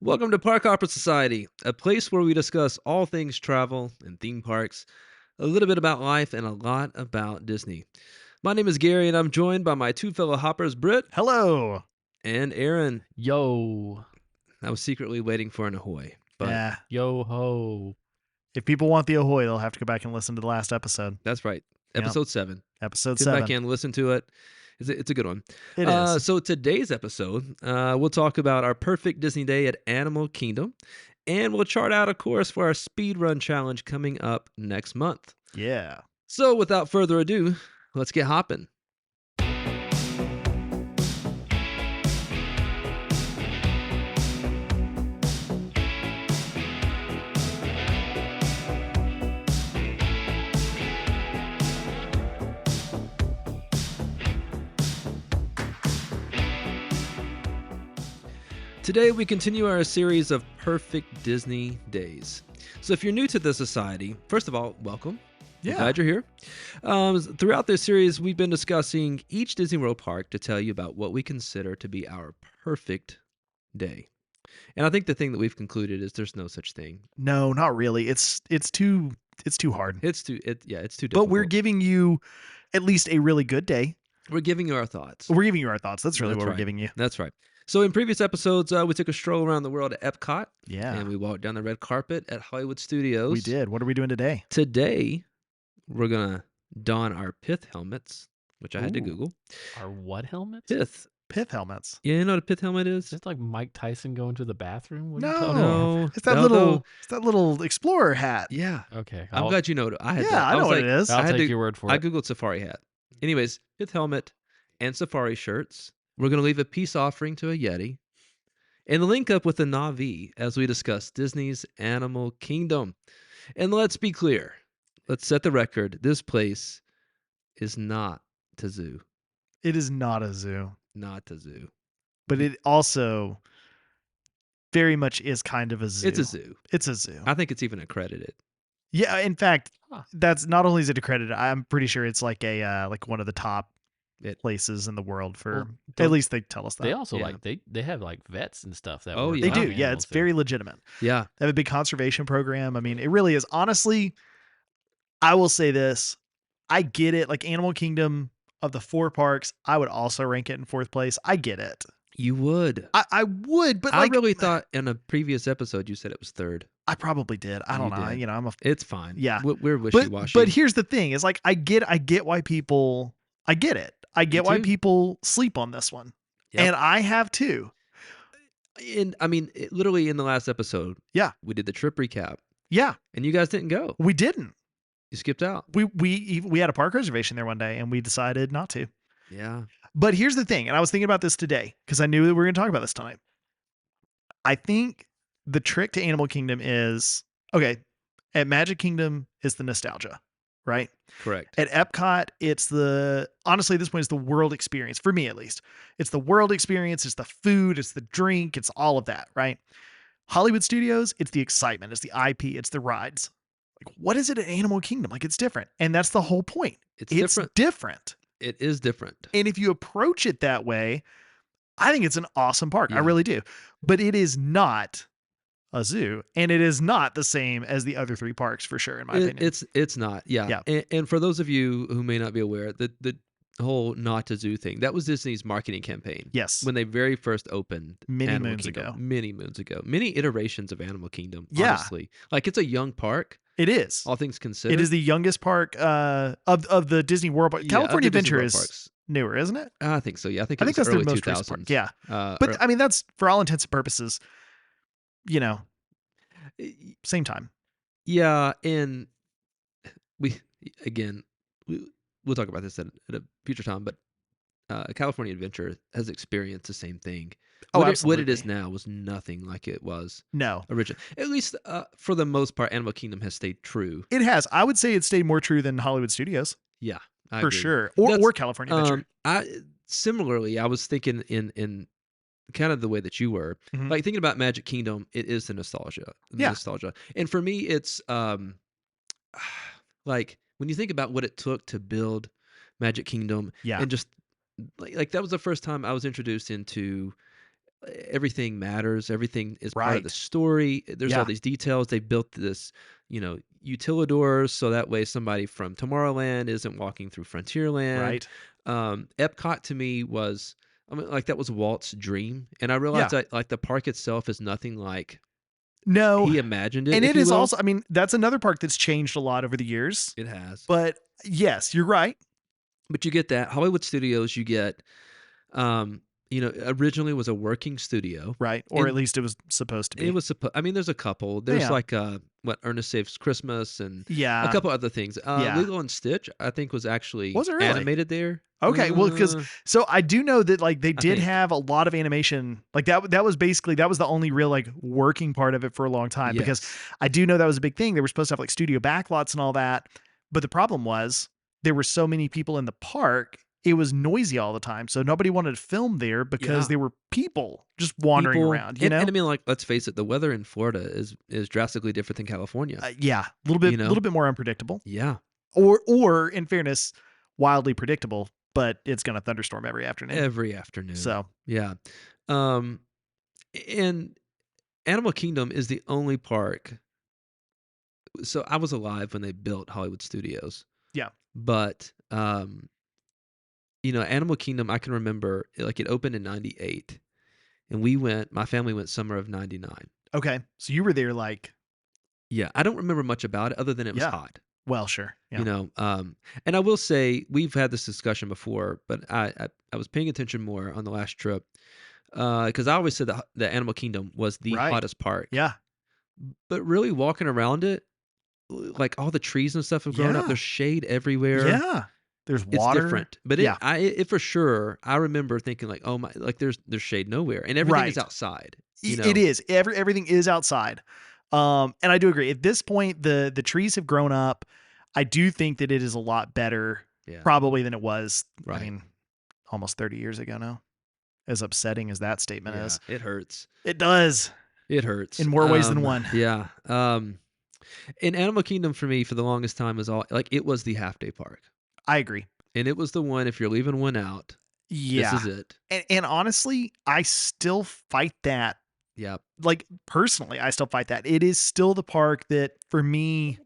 Welcome to Park Hopper Society, a place where we discuss all things travel and theme parks, a little bit about life, and a lot about Disney. My name is Gary, and I'm joined by my two fellow hoppers, Britt Hello. and Aaron. Yo, I was secretly waiting for an ahoy, but Yeah. yo ho. If people want the ahoy, they'll have to go back and listen to the last episode. that's right. Yep. Episode 7. Episode Come back 7. in, listen to it. It's a good one. It is. So today's episode, we'll talk about our perfect Disney day at Animal Kingdom, and we'll chart out a course for our speedrun challenge coming up next month. Yeah. So without further ado, let's get hopping. Today, we continue our series of perfect Disney days. So, if you're new to the society, first of all, welcome. I'm Yeah. glad you're here. Throughout this series, we've been discussing each Disney World park to tell you about what we consider to be our perfect day. And I think the thing that we've concluded is there's no such thing. No, not really. It's too hard. It's too difficult. But we're giving you at least a really good day. We're giving you our thoughts. We're giving you our thoughts. That's really That's what right. we're giving you. That's right. So in previous episodes, we took a stroll around the world at Epcot, Yeah. and we walked down the red carpet at Hollywood Studios. We did. What are we doing today? Today, we're gonna don our pith helmets, which I had to Ooh. Google. Our what helmets? Pith. Pith helmets. Yeah, you know what a pith helmet is? Is this like Mike Tyson going to the bathroom? What are you No. talking about? It's that No, little no. it's that little explorer hat. Yeah. Okay. I'm glad you know it. I had Yeah, that. I know was what like, it is. I I'll had take to- your word for I it. googled safari hat. Anyways, pith helmet and safari shirts. We're gonna leave a peace offering to a Yeti, and link up with the Na'vi as we discuss Disney's Animal Kingdom. And let's be clear. Let's set the record. This place is not a zoo. It is not a zoo, Not a zoo. but it also very much is kind of a zoo. It's a zoo. It's a zoo. I think it's even accredited. Yeah, in fact, Huh. that's not only is it accredited. I'm pretty sure it's like a like one of the top It- places in the world for. Well, At don't- least they tell us that They also Yeah. like they have like vets and stuff that. Oh, work yeah. they on do. animals Yeah, it's there. very legitimate. Yeah. They have a big conservation program. I mean, it really is. Honestly, I will say this: I get it. Like Animal Kingdom of the 4 parks, I would also rank it in 4th place. I get it. You would. I would, but I like really thought in a previous episode you said it was third. I probably did. I don't You know. did. You know, I'm a It's fine. Yeah. We're wishy washy. But here's the thing: is like I get why people. I get it. I get why too. people sleep on this one, Yep. and I have too. I mean, literally in the last episode, Yeah. we did the trip recap, Yeah, and you guys didn't go. we didn't. You skipped out. We had a park reservation there one day, and we decided not to. Yeah. But here's the thing, and I was thinking about this today because I knew that we were going to talk about this tonight. I think the trick to Animal Kingdom is okay. At Magic Kingdom is the nostalgia, right? Correct. At Epcot, it's honestly at this point, it's the world experience for me at least. It's the world experience, it's the food, it's the drink, it's all of that, right? Hollywood Studios, it's the excitement, it's the IP, it's the rides. Like, what is it at Animal Kingdom? Like, it's different, and that's the whole point. It's different. Different. It is different. And if you approach it that way, I think it's an awesome park. I Yeah. really do. But it is not a zoo, and it is not the same as the other 3 parks for sure, in my opinion. It's not. Yeah. Yeah. And for those of you who may not be aware, the whole not a zoo thing, that was Disney's marketing campaign. Yes. When they very first opened Many Animal moons Kingdom. ago. Many moons ago. Many iterations of Animal Kingdom, Yeah. honestly. Like, it's a young park, It is. all things considered. It is the youngest park of the Disney World park. Yeah, of California the Disney Adventure World is parks. newer, isn't it? I think so. Yeah, I think I it think was that's their early most recent park. 2000s. Yeah. Uh, But I mean, that's for all intents and purposes, you know, same time. yeah, and we again we'll talk about this at a future time, but California Adventure has experienced the same thing. Oh, What it absolutely. is now was nothing like it was No, originally. At least for the most part, Animal Kingdom has stayed true. it has. I would say it stayed more true than Hollywood Studios Yeah, I for agree. sure, That's- or California Adventure. Similarly, I was thinking in kind of the way that you were, Mhm. like thinking about Magic Kingdom. It is the nostalgia, Yeah. nostalgia, and for me, it's like when you think about what it took to build Magic Kingdom, Yeah. and just like that was the first time I was introduced into everything matters. Everything is part of the Right. story. There's all Yeah. these details. They built this, utilidors so that way somebody from Tomorrowland isn't walking through Frontierland. Right. Epcot to me was, I mean, like that was Walt's dream, and I realized Yeah. that like the park itself is nothing like No. he imagined it, And if it you is will. also, I mean, that's another park that's changed a lot over the years. It has, But yes, you're right. but you get that Hollywood Studios. You get, originally was a working studio, Right. Or at and least it was supposed to it be. was I mean, there's a couple. There's Yeah. like, what, Ernest Saves Christmas and a Yeah. couple other things. Yeah. Lilo and Stitch, I think, was actually Was it really? animated there. Okay, well, because so I do know that like they I did think. have a lot of animation, like that was basically that was the only real like working part of it for a long time because Yes. I do know that was a big thing. They were supposed to have like studio backlots and all that, but the problem was there were so many people in the park, it was noisy all the time, so nobody wanted to film there because Yeah. there were people just wandering People around, and I mean, like, let's face it, the weather in Florida is drastically different than California, Yeah, a you know? little bit more unpredictable, Yeah. or in fairness, wildly predictable, but it's gonna thunderstorm every afternoon. Every afternoon. So Yeah. Um, and Animal Kingdom is the only park, so I was alive when they built Hollywood Studios, yeah, but, Animal Kingdom, I can remember, like, it opened in '98, and my family went summer of '99. okay, so you were there like Yeah, I don't remember much about it other than it was yeah. hot, Well, sure. you Yeah. know, and I will say we've had this discussion before, but I was paying attention more on the last trip, because I always said that the Animal Kingdom was the Right. hottest park, Yeah. but really walking around it, like, all the trees and stuff have grown up, Yeah. there's shade everywhere. Yeah. There's It's water. different, but Yeah. it for sure, I remember thinking like, "Oh my," like, there's shade nowhere, and everything is Right. outside, It is. Everything is outside. And I do agree. At this point, the trees have grown up. I do think that it is a lot better, Yeah, probably than it was. I right. mean, almost 30 years ago now. As upsetting as that statement Yeah, is, it hurts. it does It hurts. in more ways than one. Yeah, and Animal Kingdom for me for the longest time was all like, it was the half day park, I agree. and it was the one if you're leaving one out, this Yeah. is it. And honestly, I still fight that. Yep, Like personally, I still fight that. It is still the park that for me,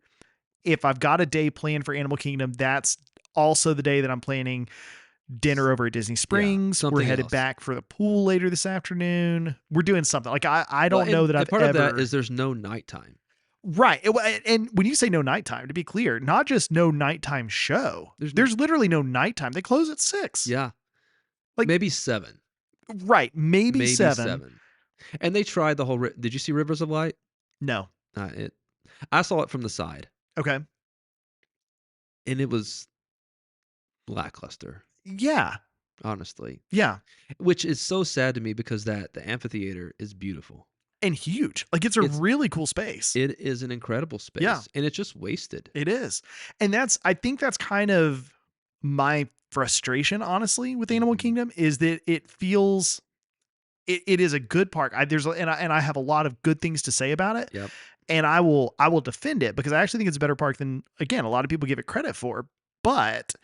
if I've got a day planned for Animal Kingdom, that's also the day that I'm planning dinner over at Disney yeah, Springs. We're something headed else. back for the pool later this afternoon. We're doing something. Like I Well, don't know that and I've part of that ever is there's no nighttime. right. And when you say no nighttime, to be clear, not just no nighttime show. There's There's literally no nighttime. They close at 6. Yeah, Like maybe 7, right, maybe maybe 7. 7, and they tried the whole did you see Rivers of Light? No. It I saw it from the side, Okay. and it was lackluster, Yeah. honestly, Yeah. which is so sad to me because the amphitheater is beautiful. And huge. Like it's a It's really cool space. it is an incredible Yeah. space, and it's just wasted. It is. And I think that's kind of my frustration, honestly, with Animal Mhm. Kingdom is that it feels it is a good park. And I have a lot of good things to say about it. Yep. And I will defend it because I actually think it's a better park than again, a lot of people give it credit for. But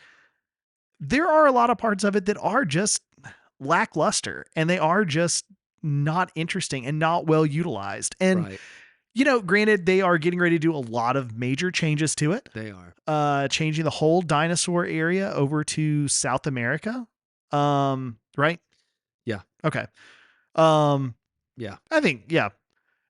there are a lot of parts of it that are just lackluster and they are just not interesting and not well utilized. And Right. granted, they are getting ready to do a lot of major changes to it. They are. Changing the whole dinosaur area over to South America. Right? Yeah. Okay. Um, Yeah. I think, yeah.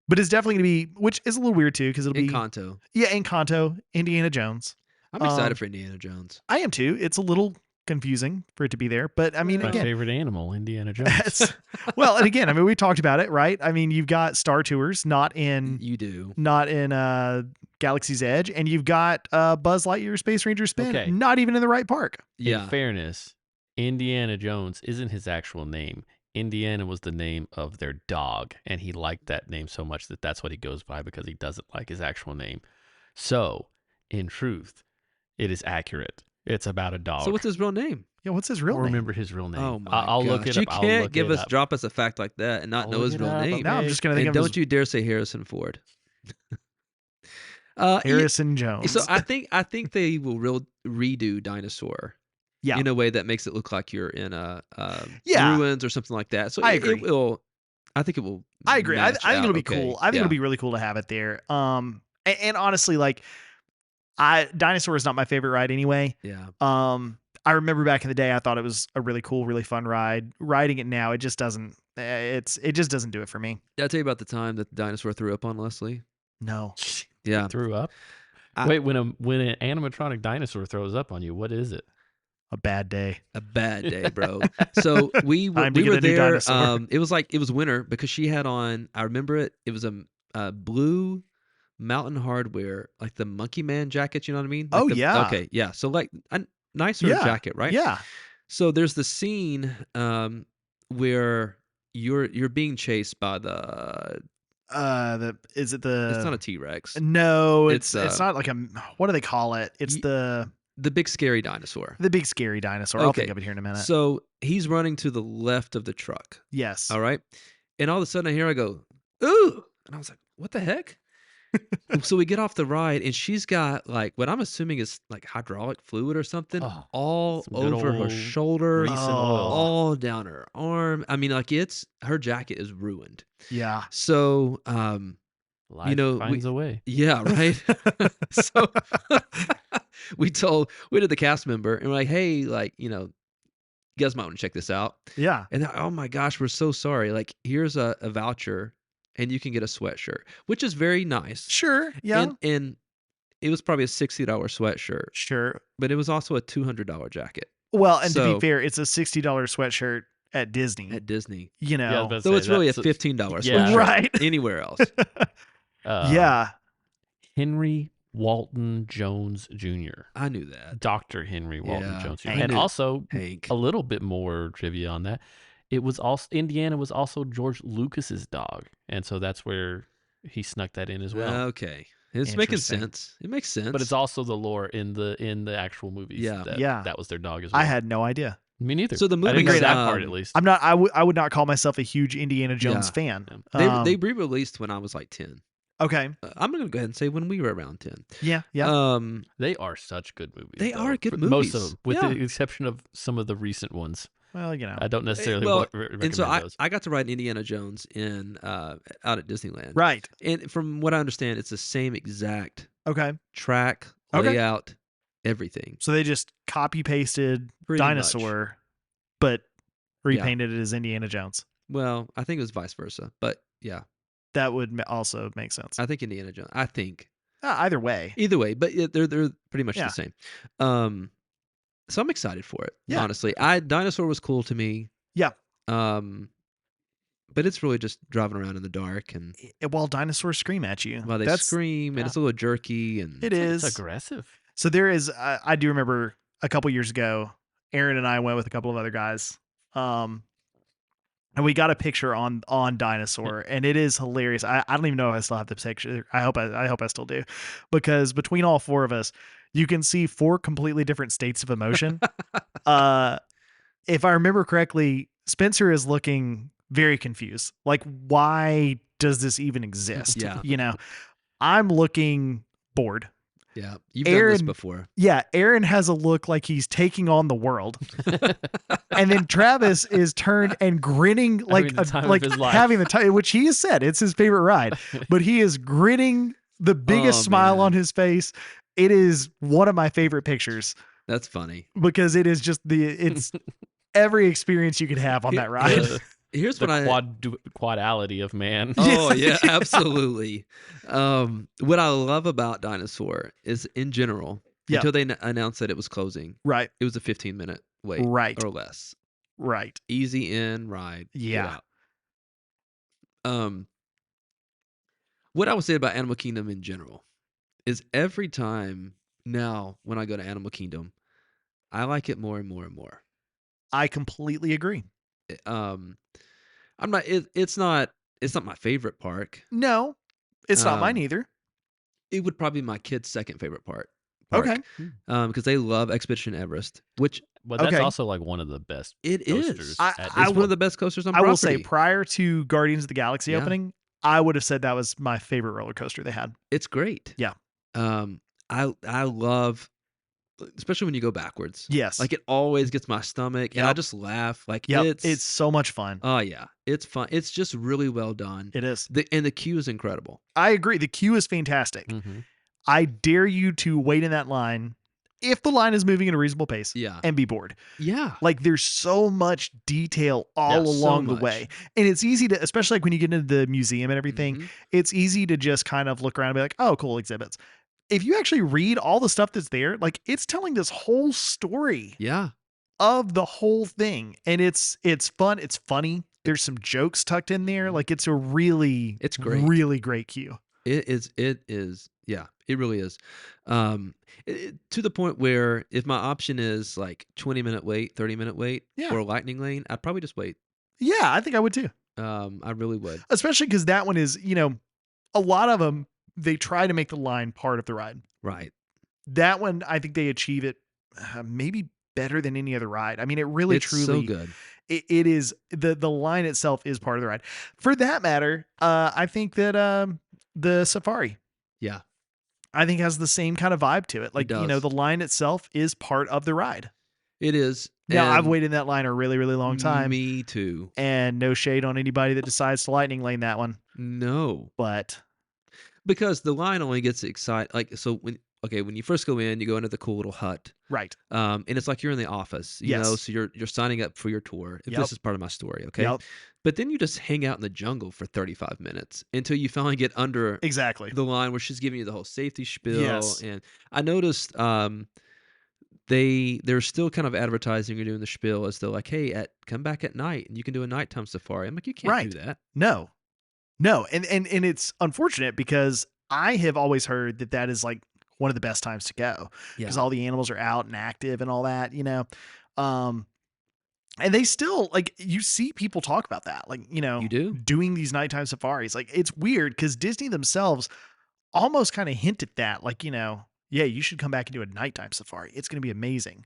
But it's definitely gonna be, which is a little weird too, because it'll be Encanto. yeah, Encanto, Indiana Jones. I'm excited Um, for Indiana Jones. I am too. It's a little confusing for it to be there, but I mean, My Well, again, favorite animal, Indiana Jones. it's, well, and again, I mean, we talked about it, right? I mean, you've got Star Tours, You do. not in Galaxy's Edge, and you've got Buzz Lightyear Space Ranger Spin, Okay. not even in the right park. Yeah. In fairness, Indiana Jones isn't his actual name. Indiana was the name of their dog, and he liked that name so much that that's what he goes by because he doesn't like his actual name. So, in truth, it is accurate. It's about a dog. So what's his real name? Yeah, what's his I real don't name? remember his real name. Oh my I'll gosh. look it You up. I'll can't look give it us up. drop us a fact like that and not I'll know look his it real up, name. okay. Now I'm just gonna think And of don't you dare say Harrison Ford. Harrison Jones. So I think they will redo Dinosaur yeah, in a way that makes it look like you're in Yeah. ruins or something like that. So I it agree. will I think it will. I agree. I match think it'll out be okay. cool. I think Yeah. it'll be really cool to have it there. And honestly, like Dinosaur is not my favorite ride anyway. Yeah. I remember back in the day, I thought it was a really cool, really fun ride. Riding it now, it just doesn't. It just doesn't do it for me. Did I tell you about the time that the dinosaur threw up on Leslie? No. Yeah. Threw up. I- Wait, when an animatronic dinosaur throws up on you, what is it? A bad day. A bad day, bro. So we Time to we get were a new there. dinosaur. It was winter because she had on. I remember it. It was a blue Mountain Hardwear, like the Monkey Man jacket. You know what I mean? Like Oh, yeah. Okay, yeah. So like a nicer Yeah. jacket, right? Yeah. So there's the scene where you're being chased by the. Is it It's not the? a T-Rex. No, It's, it's not like a. What do they call it? It's y- The big scary dinosaur. the big scary dinosaur. I'll think Okay. of it here in a minute. So he's running to the left of the truck. Yes. All right. And all of a sudden I go, ooh. And I was like, what the heck? So we get off the ride and she's got like what I'm assuming is like hydraulic fluid or something Oh, all some good over her old shoulder, grease and oil. all down her arm. I mean, like her jacket is ruined. Yeah. So, Life know, finds a way. yeah, right. So we did the cast member and we're like, hey, like, you guys might want to check this out. Yeah. And oh my gosh, we're so sorry. Like, here's a voucher and you can get a sweatshirt, which is very nice. Sure. Yeah. And it was probably a $60 sweatshirt, Sure. but it was also a $200 jacket Well, and to So- be fair, it's a $60 sweatshirt at Disney. at Disney. You Yeah, I was know. about to So say, it's really a that's $15 yeah. sweatshirt Right. anywhere else. Yeah. Henry Walton Jones Jr. I knew that. Dr. Henry Walton Yeah, Jones Jr. I And knew- also Hank. a little bit more trivia on that. It was also Indiana was also George Lucas's dog, and so that's where he snuck that in as well. Okay. It's making Interesting. sense. It makes sense. But it's also the lore in the actual movies. Yeah. that, Yeah. that was their dog as well. I had no idea. me neither. So the I didn't movie's, know that part at um, least. I'm not. I would not call myself a huge Indiana Jones Yeah. fan. They re-released when I was like 10. Okay. I'm going to go ahead and say when we were around 10. Yeah. Yeah. They are such good movies. They though. are good Most of movies. them, with Yeah. the exception of some of the recent ones. Well, you know. I don't necessarily well, recommend And so those. I got to ride Indiana Jones in out at Disneyland. Right. And from what I understand, it's the same exact Okay. track, Okay. layout, everything. So they just copy pasted Pretty much. dinosaur, but repainted it as Indiana Jones. Well, I think it was vice versa. But yeah, That would also make sense. I think Indiana Jones. I think. Either way. Either way, but they're pretty much Yeah. the same. So I'm excited for it. Yeah. Honestly, Dinosaur was cool to me. Yeah. But it's really just driving around in the dark and While dinosaurs scream at you. while they That's- scream and yeah. it's a little jerky and It It's is. aggressive. So there is. I do remember a couple years ago, Aaron and I went with a couple of other guys. And we got a picture on Dinosaur, and it is hilarious. I don't even know if I still have the picture. I hope I still do, because between all four of us, you can see four completely different states of emotion. If I remember correctly, Spencer is looking very confused. Like, why does this even exist? Yeah. You know, I'm looking bored. yeah. You've done this Aaron- before. Yeah, Aaron has a look like he's taking on the world. And then Travis is turned and grinning like the time of like his life. having the time, which he has said it's his favorite ride, but he is grinning, the biggest Oh, smile man. on his face. It is one of my favorite pictures That's funny. because it is just it's every experience you could have on that ride. Here's The what I quadality of man. Oh yeah, absolutely. What I love about Dinosaur is in general, Yeah. until they announced that it was closing, Right, it was a 15-minute wait Right. or less. right. Easy in, ride, get Yeah. out. What I would say about Animal Kingdom in general is every time now when I go to Animal Kingdom, I like it more and more and more. I completely agree. I'm not. It's not my favorite park. No, it's not mine Um, either. It would probably be my kid's second favorite park. Okay. Because they love Expedition Everest, which But that's Okay. also like one of the best it coasters. is. I- at It's I one will- of the best coasters on I property. will say, prior to Guardians of the Galaxy Yeah. opening, I would have said that was my favorite roller coaster they had. It's great. Yeah. I love especially when you go backwards. Yes. Like, it always gets my stomach, and I Yep. just laugh. Like, Yep. It's so much fun. oh, yeah, it's fun. It's just really well done. It is. And the queue is incredible. I agree. The queue is fantastic. Mhm. I dare you to wait in that line if the line is moving at a reasonable pace Yeah. and be bored. Yeah. Like, there's so much detail all Yeah, so along the much. way. And it's easy to, especially like when you get into the museum and everything, Mhm. it's easy to just kind of look around and be like, oh, cool exhibits. If you actually read all the stuff that's there, like, it's telling this whole story Yeah. of the whole thing. And it's fun. It's funny. There's some jokes tucked in there. Mhm. Like, it's a really, It's great. really great queue. It is. Yeah, it really is. To the point where if my option is like 20-minute wait, 30-minute wait, Yeah. or a lightning lane, I'd probably just wait. Yeah, I think I would too. I really would. Especially because that one is, a lot of them, they try to make the line part of the ride. Right. That one, I think they achieve it maybe better than any other ride. I mean, it really, It's so truly, good. it is, the line itself is part of the ride. For that matter, I think that the Safari, Yeah, I think, has the same kind of vibe to it. Like, does. the line itself is part of the ride. it is. Now, I've And waited in that line a really, really long time, Me too. and no shade on anybody that decides to lightning lane that one, No, but because the line only gets excited. Like, so when you first go in, you go into the cool little hut. right. And it's like you're in the office, you know, Yes. so you're signing up for your tour. If Yep. this is part of my story, okay? Yep. But then you just hang out in the jungle for 35 minutes until you finally get under Exactly. the line where she's giving you the whole safety spiel. Yes. And I noticed they're still kind of advertising or doing the spiel as though like, hey, come back at night and you can do a nighttime safari. I'm like, you can't Right. do that. No. And it's unfortunate because I have always heard that is like one of the best times to go Yeah. because all the animals are out and active and all that, Um, and they still, like, you see people talk about that, like, You do? doing these nighttime safaris. Like, it's weird because Disney themselves almost kind of hint at that, like, yeah, you should come back and do a nighttime safari. It's going to be amazing.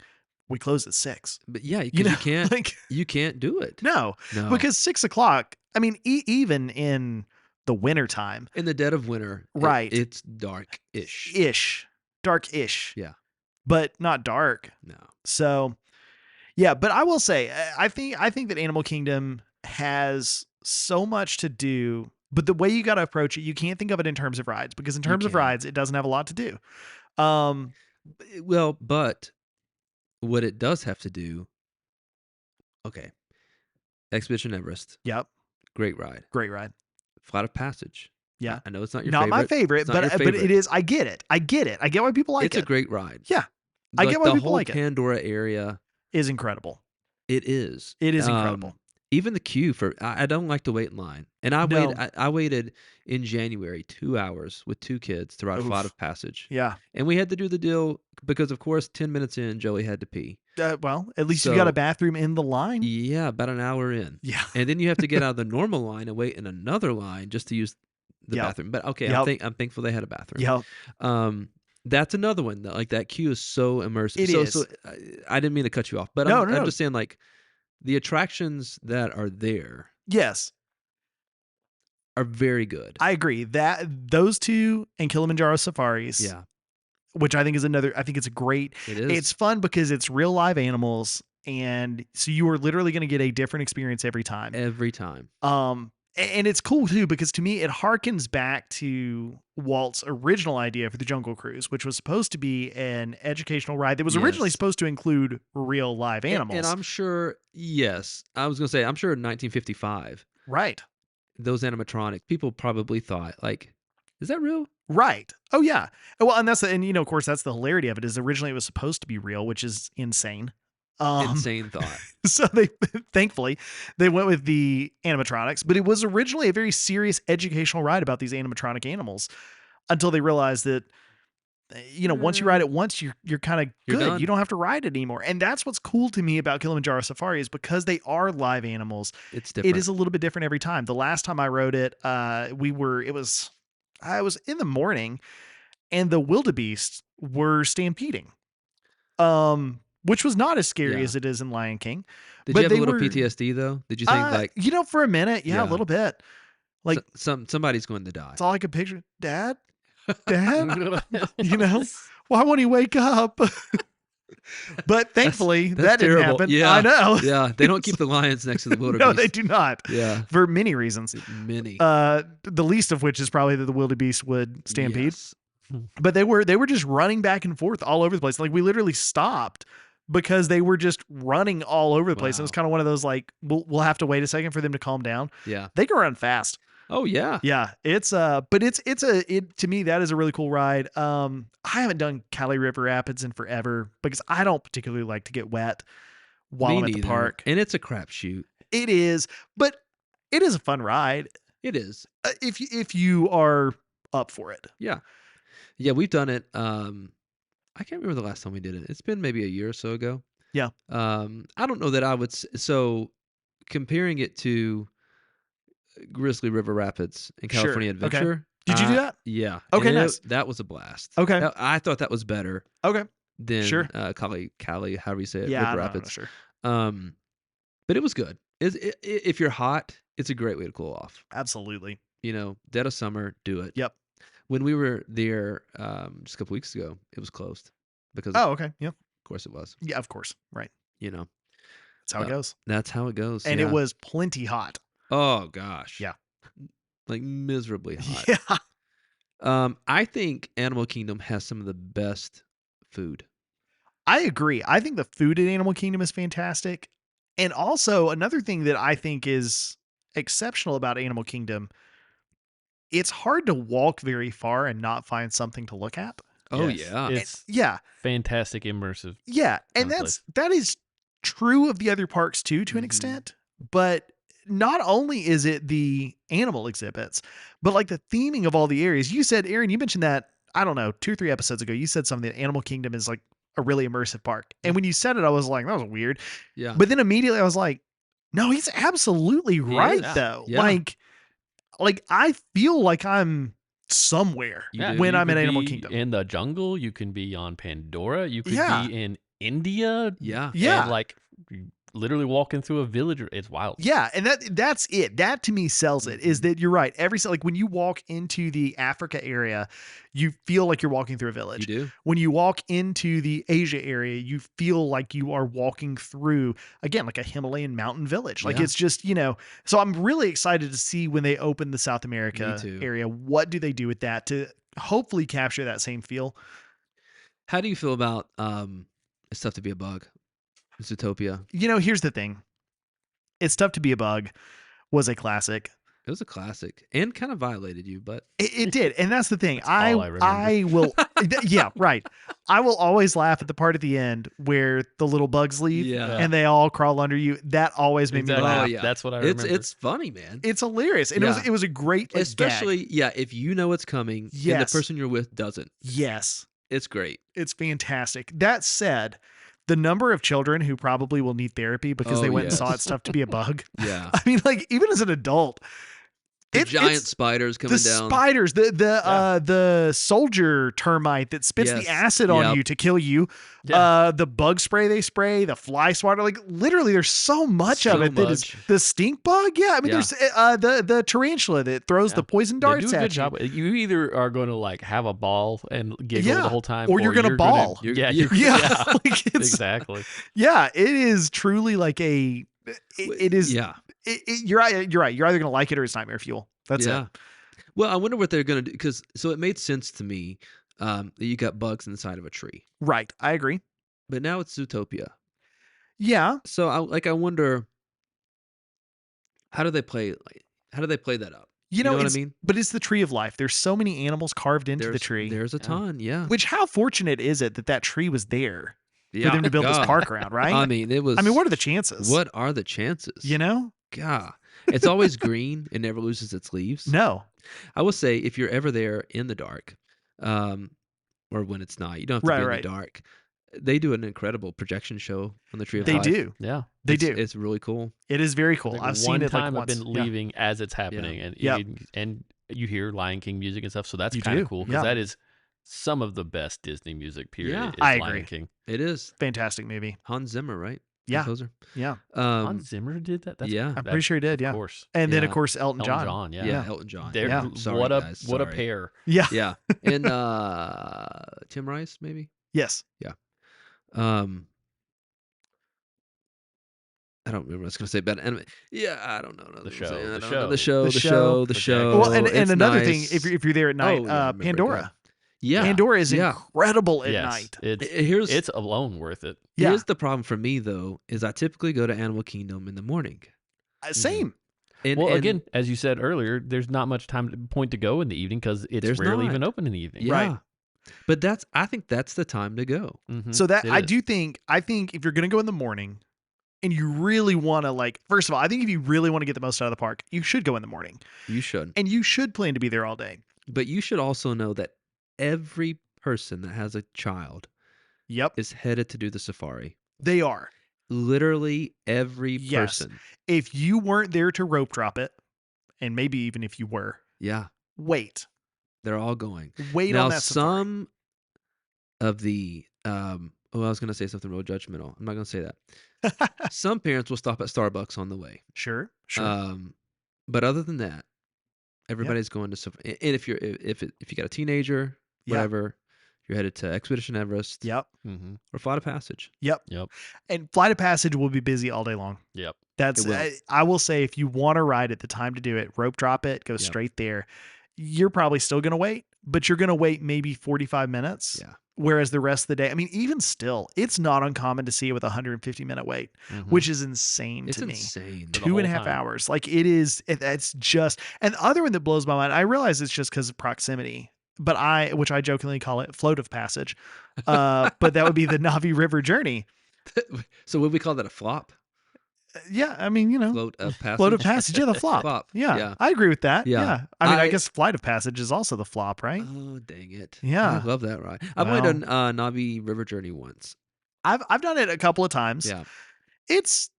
We close at 6. But yeah, You because know, you can't like, you can't do it. no, No. because 6 o'clock, I mean, even in the winter time, In the dead of winter, Right. it's dark-ish. dark-ish, Yeah. but not dark. No. So, yeah, but I will say, I think that Animal Kingdom has so much to do, but the way you got to approach it, you can't think of it in terms of rides because in terms of can't. rides, it doesn't have a lot to do. Um, Well, but what it does have to do, okay, Expedition Everest, yep, great ride. great ride. Flight of Passage. Yeah. I know it's not your Not favorite. my favorite, It's not your but favorite. it is. I get it. I get why people like It's it. a great ride. Yeah, I get why the people whole like it. Pandora area, Is incredible. it is. It is incredible. Even the queue for I don't like to wait in line. And I No. waited in January 2 hours with 2 kids to ride Flight Oof. of Passage. Yeah. And we had to do the deal because of course 10 minutes in Joey had to pee. Well, at least you got a So- bathroom in the line. Yeah, about an hour in. Yeah. And then you have to get out of the normal line and wait in another line just to use the Yep. bathroom. But okay, Yep. I'm thankful they had a bathroom. Yep. That's another one that like that queue is so immersive. It so, is. So I didn't mean to cut you off, but No, I'm no. just saying like the attractions that are there Yes, are very good. I agree. That those two and Kilimanjaro safaris, Yeah, which I think is another. I think it's a great. it is. It's fun because it's real live animals, and so you are literally going to get a different experience every time. every time. And it's cool too because to me it harkens back to Walt's original idea for the Jungle Cruise, which was supposed to be an educational ride that was originally Yes. supposed to include real live animals. And I'm sure, yes, I was gonna say, I'm sure in 1955, Right. those animatronics, people probably thought like, is that real? Right. Oh yeah. Well, and of course, that's the hilarity of it is originally it was supposed to be real, which is insane. Insane thought. So they thankfully they went with the animatronics, but it was originally a very serious educational ride about these animatronic animals until they realized that once you ride it once, you're kind of You're good. done. You don't have to ride it anymore. And that's what's cool to me about Kilimanjaro Safari is because they are live animals. It's different. It is a little bit different every time. The last time I rode it, I was in the morning and the wildebeests were stampeding. Which was not as scary Yeah. as it is in Lion King. Did but you have a they little were- PTSD though? Did you think like for a minute, yeah, a Yeah. little bit. Like somebody's going to die? that's all I could picture. Dad, Dad, why won't he wake up? But thankfully, That's that didn't terrible. happen. Yeah. I know. Yeah, they don't keep the lions next to the No, wildebeest. they do not. Yeah, For many reasons. many. The least of which is probably that the wildebeest would stampede. Yes. But they were just running back and forth all over the place. Like we literally stopped because they were just running all over the place. And it was Wow. kind of one of those like we'll have to wait a second for them to calm down. Yeah. They can run fast. Oh yeah. Yeah, but it to me that is a really cool ride. I haven't done Cali River Rapids in forever because I don't particularly like to get wet while Me I'm at the neither. park. And it's a crapshoot. It is, but it is a fun ride It is. if you are up for it. Yeah. Yeah, we've done it. I can't remember the last time we did it. It's been maybe a year or so ago. Yeah. I don't know that I would. So comparing it to Grizzly River Rapids and Sure. California Okay. Adventure. Did you do that? Yeah. Okay, and nice. That was a blast. Okay. I thought that was better Okay. than Sure. Cali, however you say it, Yeah. River No, Rapids. sure. But it was good. If you're hot, it's a great way to cool off. Absolutely. Dead of summer, do it. Yep. When we were there just a couple weeks ago, it was closed because Oh, okay. Yeah. of course it was. Yeah. Of course. Right. That's how it Uh, goes. That's how it goes. And yeah. it was plenty hot. Oh gosh. Yeah. Like miserably hot. Yeah. I think Animal Kingdom has some of the best food. I agree. I think the food at Animal Kingdom is fantastic. And also another thing that I think is exceptional about Animal Kingdom, it's hard to walk very far and not find something to look at. Oh Yes, yeah. it's Yeah. fantastic immersive. Yeah. And Sounds that is true of the other parks too, to an Mhm. extent. But not only is it the animal exhibits, but like the theming of all the areas. You said, Aaron, you mentioned that, I don't know, 2 or 3 episodes ago, you said something that Animal Kingdom is like a really immersive park. And when you said it, I was like, that was weird. Yeah. But then immediately I was like, no, he's absolutely right is. though. Yeah. Like I feel like I'm somewhere You Yeah, do. when you I'm in could Animal be Kingdom. in the jungle. You can be on Pandora. You could Yeah. be in India. Yeah. Yeah. And like literally walking through a village. It's wild. Yeah, and that's it. That to me sells it. Is that you're right. Like when you walk into the Africa area, you feel like you're walking through a You village. do. When you walk into the Asia area, you feel like you are walking through again like a Himalayan mountain village. Like Yeah. it's just, so I'm really excited to see when they open the South America too. area. What do they do with that to hopefully capture that same feel? How do you feel about It's Tough to Be a Bug? Zootopia. Here's the thing. It's Tough to Be a Bug was a classic. It was a classic and kind of violated you, but It did, and that's the thing. That's all I remember. I will, yeah, right. I will always laugh at the part at the end where the little bugs leave Yeah. and they all crawl under you. That always made Exactly. me laugh. Oh, yeah. That's what I it's remember. it's funny, man. It's hilarious, and Yeah. it was a great like, Especially, gag. yeah, if you know what's coming and the Yes. person you're with doesn't. Yes, It's great. it's fantastic. That said, the number of children who probably will need therapy because Oh, they went and yes. saw It's Tough to Be a Bug. Yeah. I mean, like even as an adult, The it's giant spiders coming the down. spiders, the soldier termite that spits the Yes. acid on Yep. you to kill you, Yeah. the bug spray they spray, the fly swatter, like literally there's so much of So it that is much. the stink bug. Yeah, I mean Yeah. there's the tarantula that throws Yeah. the poison They darts do a at good job. You either are going to like have a ball and giggle Yeah. the whole time, Or you're gonna bawl. yeah, You're- you. Yeah, yeah, like it's, exactly. yeah, it is truly like it is. Yeah. You're right. You're right. You're either gonna like it or it's nightmare fuel. That's yeah. it. Well, I wonder what they're going to do because so it made sense to me that you got bugs inside of a tree, Right. I agree. but now it's Zootopia. Yeah. So I wonder how do they play that up? You know, what I it's, mean? but it's the tree of life. There's so many animals carved into the tree. There's a Yeah. ton, yeah. Which how fortunate is it that that tree was there Yeah. for them to build this God. park around, right? I mean, it was. I mean, what are the chances? What are the chances? You know? God, it's always green. It never loses its leaves. No. I will say, if you're ever there in the dark, or when it's night, you don't have to Right, be in right. the dark. They do an incredible projection show on the Tree of They Life. do. Yeah. They It's- do. It's really cool. It is very I cool. think I've seen one it like time I've once. been Yeah. leaving as it's happening, Yep. and you hear Lion King music and stuff. So that's You kind do, of cool yeah. because that is some of the best Disney music. Period. Yeah. is I Lion agree. King. It is Fantastic movie. Hans Zimmer, right? Yeah. Composer. Yeah. Hans Zimmer did that. yeah. I'm pretty sure he did. Yeah. Of course. And then of Yeah. course Elton Elton John. John. Yeah. Yeah, Elton John. They're- Yeah. Sorry, what a guys, what a sorry. pair. Yeah. Yeah, and Tim Rice maybe. Yes. Um, I don't remember what I was gonna say, but anime. Yeah, I don't know. I The was gonna say, show, I the don't know. The show, show, The the show. show, the Well, show. and It's another thing, nice. if you're there at night, Oh yeah, I remember it. Go ahead. Pandora. Yeah, yeah, Pandora is yeah. incredible at yes, night. Here's it's alone worth it. Yeah, here's the problem for me though, is I typically go to Animal Kingdom in the morning, same. Well, and again, as you said earlier, there's not much point to go in the evening because it's there's rarely even not. open in the evening. Right. Yeah, but I think that's the time to go. So that It I is. do think if you're gonna go in the morning and you really want to, like, first of all, I think if you really want to get the most out of the park, you should go in the morning You should, and you should plan to be there all day. but you should also know that every person that has a child Yep, is headed to do the safari. they are. Literally every Yes. person. If you weren't there to rope drop it, and maybe even if you were, Yeah, wait. they're all going. Wait Now on that safari. some of the I was gonna say something real judgmental. I'm not gonna say that. Some parents will stop at Starbucks on the way. Sure. But other than that, everybody's going to and if you're if you got a teenager, Yeah. whatever, you're headed to Expedition Everest Yep. or Flight of Passage. Yep. Yep. And Flight of Passage will be busy all day long. Yep. That's It will. I will say, if you want to ride it, the time to do it, rope drop it, go Yep. straight there. You're probably still going to wait, but you're going to wait maybe 45 minutes. Yeah. Whereas the rest of the day, I mean, even still, it's not uncommon to see it with a 150-minute wait, which is insane It's to me. insane. For the 2.5 whole time. hours. Like, it is, it's just, and the other one that blows my mind, I realize it's just because of proximity, but which I jokingly call it float of passage. But that would be the Navi River journey. So would we call that a flop? Yeah. I mean, Float of Passage? float of passage. Yeah. The flop. Flop. Yeah, Yeah. I agree with that. Yeah. Yeah. I mean, I I- guess flight of passage is also the flop, right? Oh, dang it. Yeah. I love that ride. I've only done Navi River Journey once. I've done it a couple of times. Yeah. It's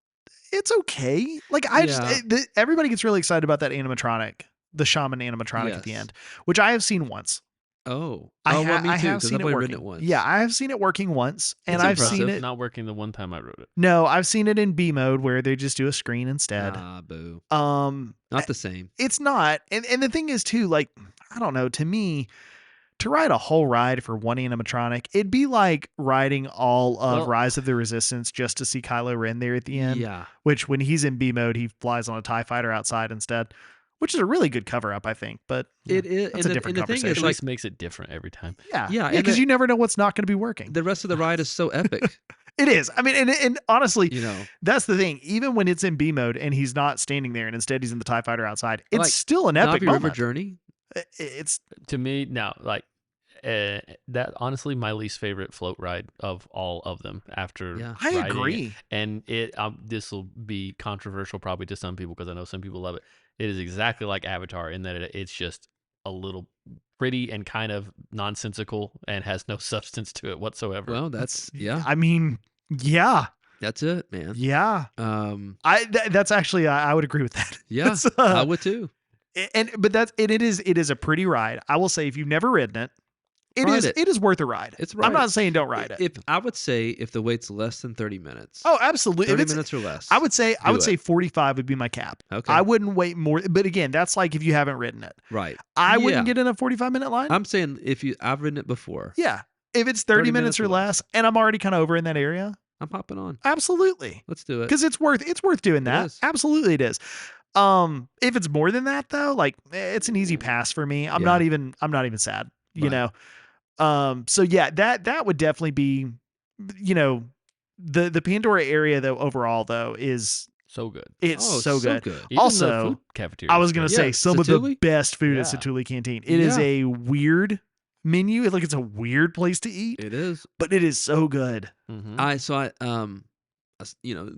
okay. Like, I just Yeah. everybody gets really excited about that animatronic, the shaman animatronic at the Yes. end, which I have seen once. Oh. I Well, have me too, seen because it I've only working. ridden it once. Yeah, I have seen it working once, and It's I've seen impressive. it. Not working the one time I wrote it. No, I've seen it in B mode where they just do a screen instead. Ah, boo. Not the same. It's not, and the thing is too, like, I don't know. To me, to ride a whole ride for one animatronic, it'd be like riding all of Well- Rise of the Resistance just to see Kylo Ren there at the end. Yeah. Which, when he's in B mode, he flies on a TIE fighter outside instead, which is a really good cover up, I think. But It is. that's a different and the thing conversation. is, At like, least makes it different every time. yeah, Yeah, and because the- you never know what's not going to be working. the rest of the ride is so epic, It is. I mean, and honestly, you know. that's the thing. Even when it's in B mode and he's not standing there, and instead he's in the TIE fighter outside, it's Like, still an epic Navi River moment. Journey. It's To me, now, like that, honestly, my least favorite float ride of all of them. After Yeah. I riding it. agree. And this will be controversial probably to some people because I know some people love it. It is exactly like Avatar in that it's just a little pretty and kind of nonsensical and has no substance to it whatsoever. Well, that's yeah. I mean, yeah, That's it, man. yeah. Um, That's actually, I would agree with that. yeah, That's, I would too. but it is a pretty ride. I will say, if you've never ridden it, Ride it. it is worth a ride. It's I'm right. not saying don't ride it. If I would say if the wait's less than 30 minutes. Oh, absolutely. If 30 it's- minutes or less. I would say Do it. 45 would be my cap. Okay. I wouldn't wait more. But again, that's like if you haven't ridden it. Right. I wouldn't Yeah. get in a 45-minute line. I'm saying I've ridden it before. Yeah. If it's 30 minutes or less. less and I'm already kind of over in that area, I'm hopping on. absolutely. Let's do it. Because it's worth doing that. is. Absolutely it is. If it's more than that though, like, it's an easy pass for me. I'm Yeah. not even sad, you Right. know. So yeah, that would definitely be, you know, the Pandora area though overall though is So good. it's Oh, so good. Even Also, the food cafeteria. I was is gonna great. say Yeah, some of the Satuli? best food at Yeah. Satuli Canteen. It is Yeah. a weird menu. Like, it's a weird place to eat, It is. but it is so good. Mhm.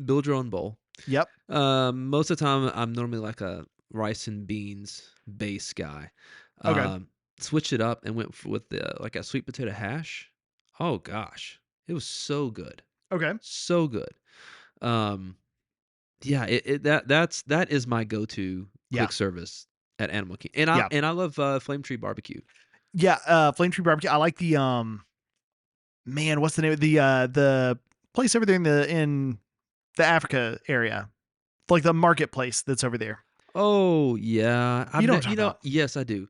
Build your own bowl. Yep. Most of the time I'm normally like a rice and beans base guy. Okay. Switched it up and went with like a sweet potato hash. Oh gosh, it was so good, Okay. so good. Yeah, that is my go-to Yeah. quick service at Animal Kingdom, Yeah. and I love Flame Tree Barbecue. Yeah. Flame Tree Barbecue. I like the man, what's the name of the place over there in the Africa area, like the marketplace that's over there. Oh yeah, You know what I'm talking about. yes I do.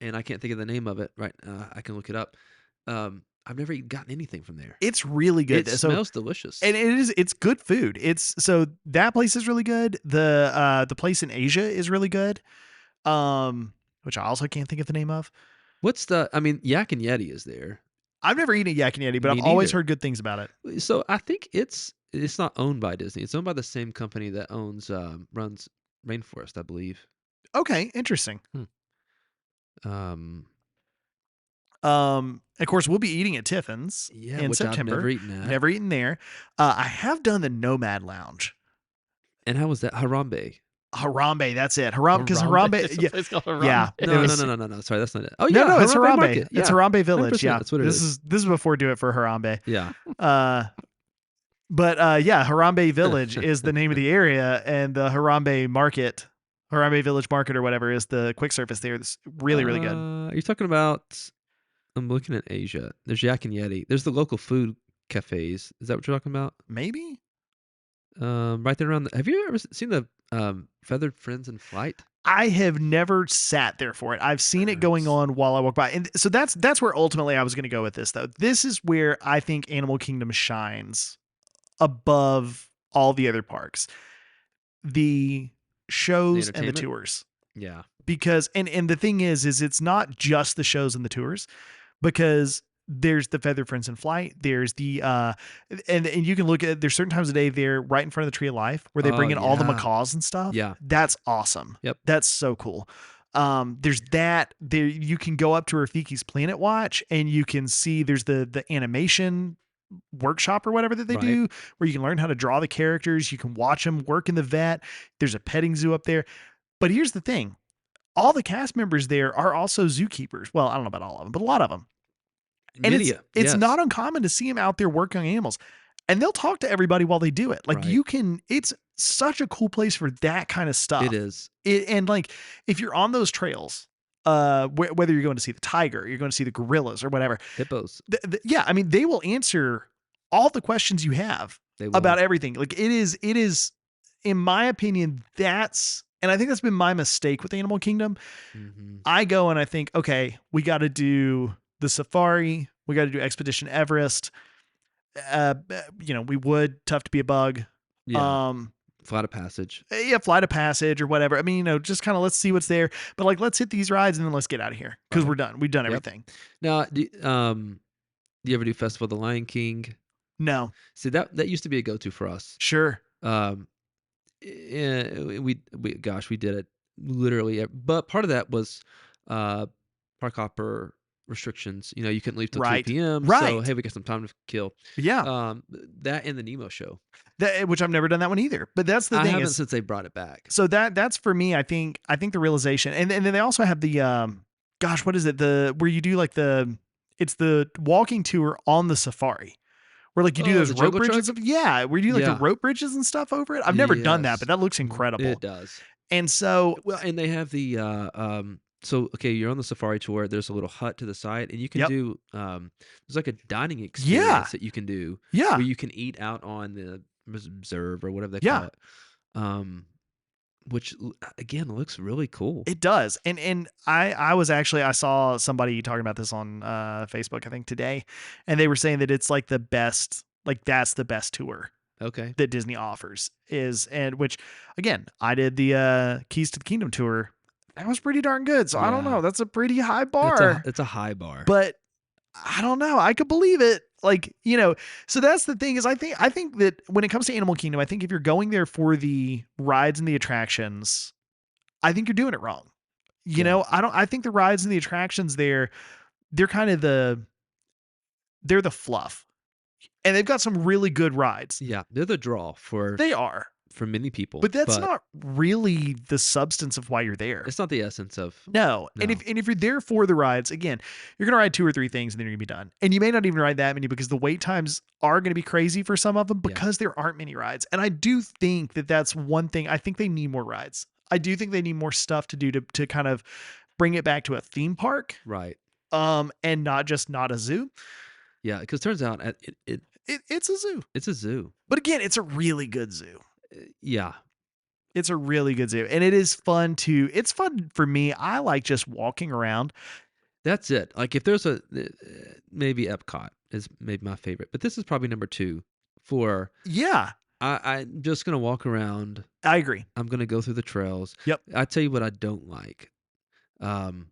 And I can't think of the name of it right. I can look it up. I've never even gotten anything from there. It's really good. It So smells delicious. and it's good food. So that place is really good. The place in Asia is really good. Which I also can't think of the name of. I mean, Yak and Yeti is there. I've never eaten at Yak and Yeti, but Me I've always neither. heard good things about it. So I think it's not owned by Disney. It's owned by the same company that runs Rainforest, I believe. Okay, interesting. Um, Of course, we'll be eating at Tiffin's yeah, in which I've September. never eaten at. Never eaten there. I have done the Nomad Lounge. And how was that? Harambe. Harambe, that's it. Because Harambe? Harambe, It's a yeah, place called Harambe? yeah. No, it no, was- no, no, no, no. Sorry, that's not it. Oh no, yeah, no, it's Harambe. Market. It's Yeah, Harambe Village. 100%, Yeah, that's what it this is. This is before Do It for Harambe. Yeah. But yeah, Harambe Village is the name of the area, and the Harambe Market, Harambe Village Market or whatever, is the quick service there. It's really, really good. You're talking about. I'm looking at Asia. There's Yak and Yeti. There's the local food cafes. Is that what you're talking about? Maybe Right there around. Have you ever seen the Feathered Friends in Flight? I have never sat there for it. I've seen it going Nice. on while I walk by, and so that's where ultimately I was going to go with this. Though this is where I think Animal Kingdom shines above all the other parks, the shows and the entertainment? tours. Yeah. Because and the thing is it's not just the shows and the tours, because there's the Feather Friends in Flight. There's the and you can look at, there's certain times of day there right in front of the Tree of Life where they Oh, bring in all the yeah. macaws and stuff. Yeah. That's awesome. Yep. That's so cool. There's that. There you can go up to Rafiki's Planet Watch and you can see there's the animation workshop or whatever that they Right. do, where you can learn how to draw the characters. You can watch them work in the vet. There's a petting zoo up there. But here's the thing. All the cast members there are also zookeepers. Well, I don't know about all of them, but a lot of them. And Many, it's yes. not uncommon to see them out there working on animals. And they'll talk to everybody while they do it. Like Right. you can, it's such a cool place for that kind of stuff. It is. And like if you're on those trails, whether you're going to see the tiger, you're going to see the gorillas or whatever, Hippos. yeah, I mean, they will answer all the questions you have They will. about everything. Like it is, in my opinion, and I think that's been my mistake with Animal Kingdom. Mhm. I go and I think, okay, we got to do the safari. We got to do Expedition Everest. We would Tough to Be a Bug. Yeah. Flight of Passage. Yeah, Flight of Passage or whatever. I mean, just kind of let's see what's there. But like, let's hit these rides and then let's get out of here because Right. we're done. We've done Yep. everything. Now, do you ever do Festival of the Lion King? No, See, that used to be a go-to for us. sure. We did it literally. But part of that was park hopper restrictions. You couldn't leave till Right. 2 p.m. So Right. hey, we got some time to kill. Yeah, That and the Nemo show. which I've never done that one either. But that's the I thing haven't is, since they brought it back. so that's for me. I think the realization, and then they also have the what is it? Where you do like it's the walking tour on the safari. Where like you do Oh, those the rope Jungle bridges. Truck? Yeah, where you do like Yeah. the rope bridges and stuff over it. I've never done that, Yes. but that looks incredible. It does. And so, Well, and they have the so okay, you're on the safari tour. There's a little hut to the side, and you can Yep. do there's like a dining experience that you can do yeah, where you can eat out on the reserve or whatever they Yeah. call it. Which again looks really cool. it does. And I saw somebody talking about this on Facebook, I think today, and they were saying that it's like the best, like that's the best tour Okay. that Disney offers and which again, I did the Keys to the Kingdom tour. That was pretty darn good. So I don't Yeah. know. That's a pretty high bar. It's a high bar. But I don't know. I could believe it. Like, so that's the thing is I think that when it comes to Animal Kingdom, I think if you're going there for the rides and the attractions, I think you're doing it wrong. Yeah. I think the rides and the attractions there, they're kind of they're the fluff. And they've got some really good rides. Yeah, they're the draw for They are. many people. But that's not really the substance of why you're there. It's not the essence of. No. And No. if you're there for the rides, again, you're gonna ride 2 or 3 things and then you're gonna be done. And you may not even ride that many because the wait times are gonna be crazy for some of them Yeah. because there aren't many rides. And I do think that that's one thing. I think they need more rides. I do think they need more stuff to do to kind of bring it back to a theme park. Right. And not a zoo. Yeah, because turns out It's a zoo. it's a zoo. But again, it's a really good zoo. Yeah. It's a really good zoo. And it's fun for me. I like just walking around. That's it. Like if there's maybe Epcot is maybe my favorite, but this is probably number 2 for Yeah, I'm just gonna walk around. I agree. I'm gonna go through the trails. Yep. I tell you what I don't like. Um,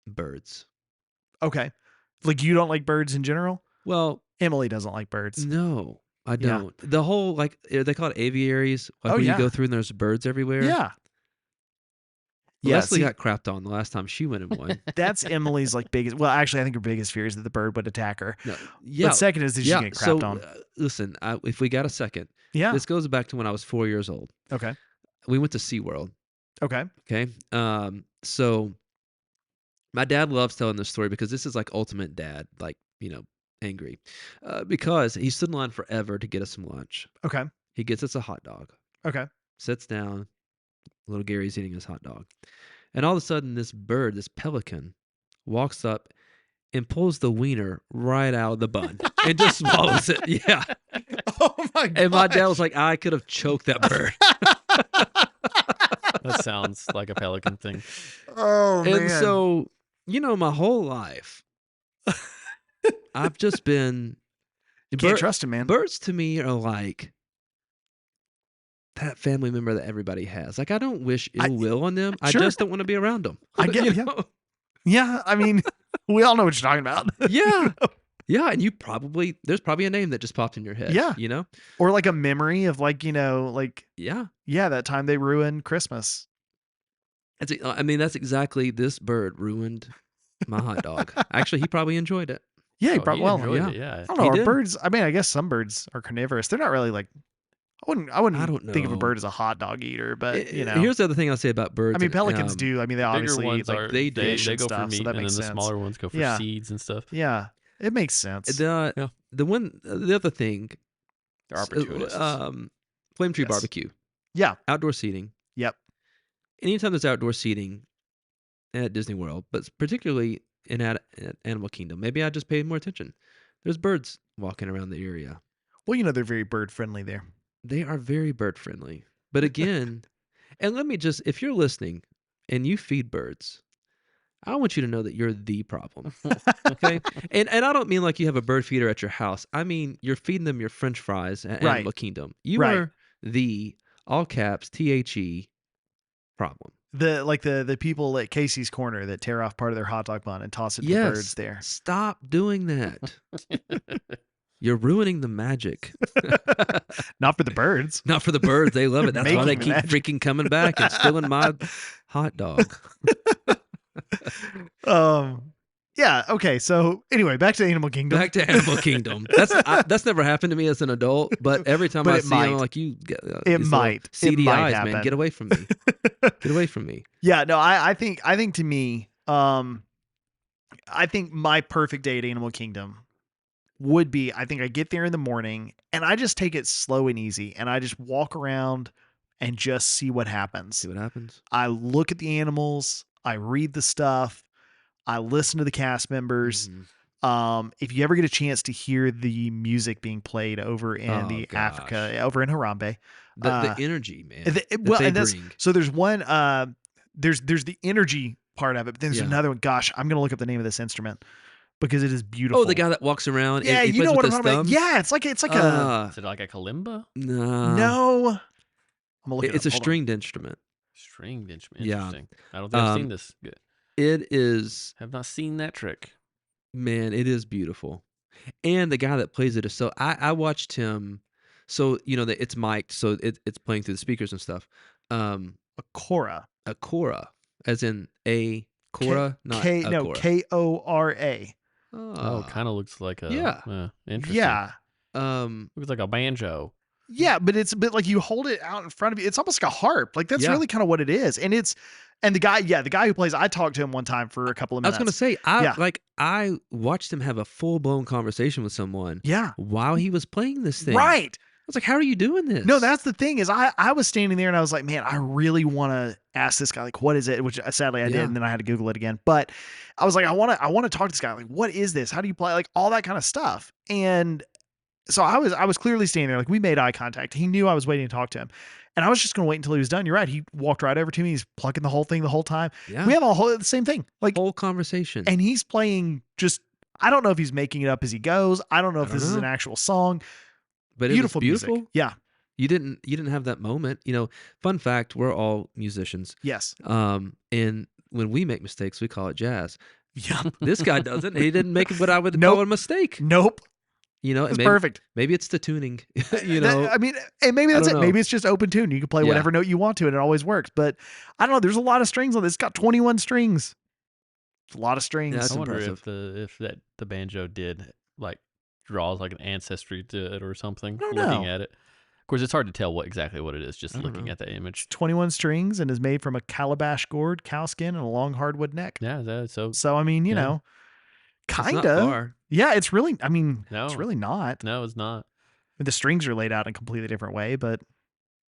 birds. Okay. Like you don't like birds in general? Well, Emily doesn't like birds. no, I Yeah. don't. The whole like they call it aviaries. Like Oh, when you go yeah. through and there's birds everywhere. Yeah. Yeah. Leslie See, got crapped on the last time she went in one. that's Emily's like biggest. Well, actually, I think her biggest fear is that the bird would attack her. No, yeah, But second is that she's yeah. getting So crapped on. listen, if we got a second, Yeah. this goes back to when I was 4 years old. Okay. We went to SeaWorld. Okay. Okay. So my dad loves telling this story because this is like ultimate dad, like, angry. Because he stood in line forever to get us some lunch. Okay. He gets us a hot dog, Okay. sits down, little Gary's eating his hot dog. And all of a sudden, this bird, this pelican, walks up and pulls the wiener right out of the bun and just swallows it. Yeah. Oh my god. And my dad was like, I could have choked that bird. That sounds like a pelican thing. Oh man. And so, my whole life, I've just been. you can't trust him, man. Birds to me are like that family member that everybody has. Like, I don't wish ill will on them. Sure. I just don't want to be around them. I get You yeah. know? Yeah, I mean, we all know what you're talking about. Yeah. Yeah. And there's probably a name that just popped in your head. Yeah. Or like a memory of like, Yeah. yeah, that time they ruined Christmas. That's exactly this bird ruined my hot dog. Actually, he probably enjoyed it. Yeah, Oh, probably he well, enjoyed yeah. it, yeah. I don't know. He Are did. birds? I mean, I guess some birds are carnivorous. They're not really like. I wouldn't I don't think of a know. bird as a hot dog eater, but Here's the other thing I'll say about birds. I mean, pelicans um, do. I mean, they Bigger obviously ones like are they they, do. fish they and go stuff, for meat, so that and then makes the sense. smaller ones go for Yeah. seeds and stuff. Yeah, it makes sense. The Yeah. the other thing, They're opportunists. Flame Tree Yes. Barbecue, Yeah. outdoor seating. Yep. Anytime there's outdoor seating at Disney World, but particularly at Animal Kingdom, maybe I just paid more attention. There's birds walking around the area. Well, they're very bird friendly there. They are very bird friendly. But again, and let me just, if you're listening and you feed birds, I want you to know that you're the problem. Okay. And I don't mean like you have a bird feeder at your house. I mean, you're feeding them your French fries at Right. Animal Kingdom. You Right. are the all caps THE problem. The people at Casey's Corner that tear off part of their hot dog bun and toss it to Yes. birds there. Stop doing that. You're ruining the magic. Not for the birds. Not for the birds. They love it. That's why they Making the keep magic. freaking coming back and stealing my hot dog. Yeah. Okay. So anyway, back to Animal Kingdom. Back to Animal Kingdom. That's never happened to me as an adult, but every time But I it see them, I'm might. like, you get It these little might. It seedy might eyes, happen. man. Get away from me. Get away from me. Yeah. No. I think to me, I think my perfect day at Animal Kingdom would be, I think I get there in the morning and I just take it slow and easy and I just walk around and just see what happens. See what happens. I look at the animals, I read the stuff, I listen to the cast members. Mhm. If you ever get a chance to hear the music being played over in Oh, the gosh. Africa, over in Harambe, The energy, man. well, they and that's bring. so there's one, there's the energy part of it, but then there's Yeah. another one. Gosh, I'm gonna look up the name of this instrument because it is beautiful. Oh, the guy that walks around. Yeah, and he you plays know with what I'm his talking about. thumb. Yeah, it's like a Is it like a kalimba? Nah. no. I'm gonna look it It's up. a Hold on. stringed instrument. Stringed instrument. Yeah. Interesting. I don't think I've seen Um, this. Good. It is, Have not seen that trick. man, it is beautiful. And the guy that plays it is so. I watched him. So it's mic'd, so it's playing through the speakers and stuff. A Kora. A Kora, as in a Kora, not a Kora. Kora. Oh, kind of looks like a yeah. interesting. Yeah. Looks like a banjo. Yeah, but it's a bit like you hold it out in front of you. It's almost like a harp. Like that's Yeah. really kind of what it is. And the guy who plays, I talked to him one time for a couple of I was minutes. gonna say, Yeah. I watched him have a full blown conversation with someone Yeah. while he was playing this thing. Right. I was like, how are you doing this? No, that's the thing is I was standing there and I was like, man, I really want to ask this guy, like, what is it? Which sadly I did. Yeah. And then I had to Google it again. But I was like, I want to talk to this guy. Like, what is this? How do you play? Like all that kind of stuff. And So I was clearly standing there, like we made eye contact. He knew I was waiting to talk to him. And I was just going to wait until he was done. You're right. He walked right over to me. He's plucking the whole thing the whole time. Yeah. We have the same thing. Like, Whole conversation. and he's playing just, I don't know if he's making it up as he goes. I don't know if don't this is know. an actual song. But Beautiful it was beautiful. music. Yeah. You didn't have that moment. Fun fact, we're all musicians. Yes. And when we make mistakes, we call it jazz. Yeah. This guy doesn't. He didn't make what I would Nope. call a mistake. Nope. And It's perfect. Maybe it's the tuning. I mean, and maybe that's don't it. know. Maybe it's just open tune. You can play Yeah. whatever note you want to, and it always works. But I don't know. There's a lot of strings on this. It's got 21 strings. It's a lot of strings. Yeah, that's I wonder impressive. if the banjo did like draws like an ancestry to it or something. I don't Looking know. at it, of course, it's hard to tell exactly what it is just I don't looking know. at the image. 21 strings and is made from a calabash gourd, cow skin, and a long hardwood neck. Yeah, so So I mean, you Yeah. know, It's kind not of. far. Yeah, it's really. I mean, it's No. really not. no, it's not. The strings are laid out in a completely different way, but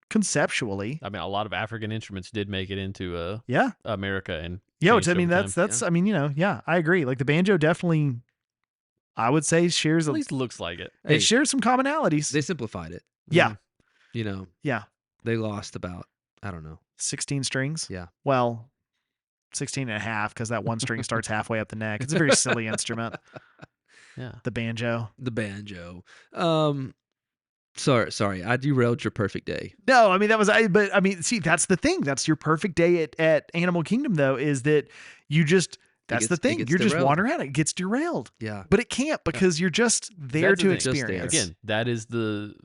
conceptually, I mean, a lot of African instruments did make it into yeah, America and yeah. changed I mean, over time. that's. I mean, yeah, I agree. Like the banjo definitely, I would say shares At least looks like it. Hey, it shares some commonalities. they simplified it. Yeah, Yeah. They lost about, I don't know. 16 strings. Yeah. Well, 16 and a half because that one string starts halfway up the neck. It's a very silly instrument, Yeah. the banjo. The banjo. Sorry, I derailed your perfect day. No, I mean but I mean, see, that's the thing. That's your perfect day at Animal Kingdom, though, is that you just that's the It thing. gets You're just derailed. wandering around. It gets derailed, Yeah. but it can't because you're just there That's the to thing. Just there. experience. Again, that is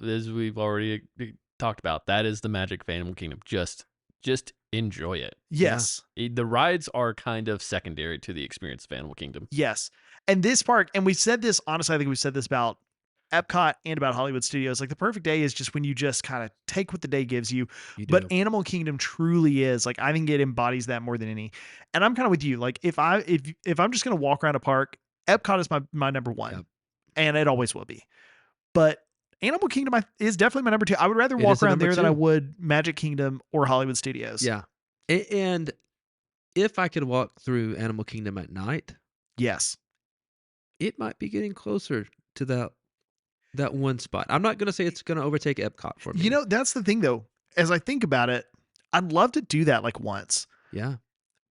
as we've already talked about. That is the magic of Animal Kingdom. Just enjoy it. Yes, The rides are kind of secondary to the experience of Animal Kingdom. yes. And this park, and we said this honestly. I think we said this about Epcot and about Hollywood Studios. Like the perfect day is just when you just kind of take what the day gives you. You do. But Animal Kingdom truly is like I think it embodies that more than any. And I'm kind of with you. Like if I'm just gonna walk around a park, Epcot is my number one, Yep. and it always will be. But Animal Kingdom is definitely my number two. I would rather It walk is the around number there than I two. would Magic Kingdom or Hollywood Studios. Yeah. And if I could walk through Animal Kingdom at night, Yes. it might be getting closer to that one spot. I'm not going to say it's going to overtake Epcot for me. You know, that's the thing though. As I think about it, I'd love to do that like once, Yeah.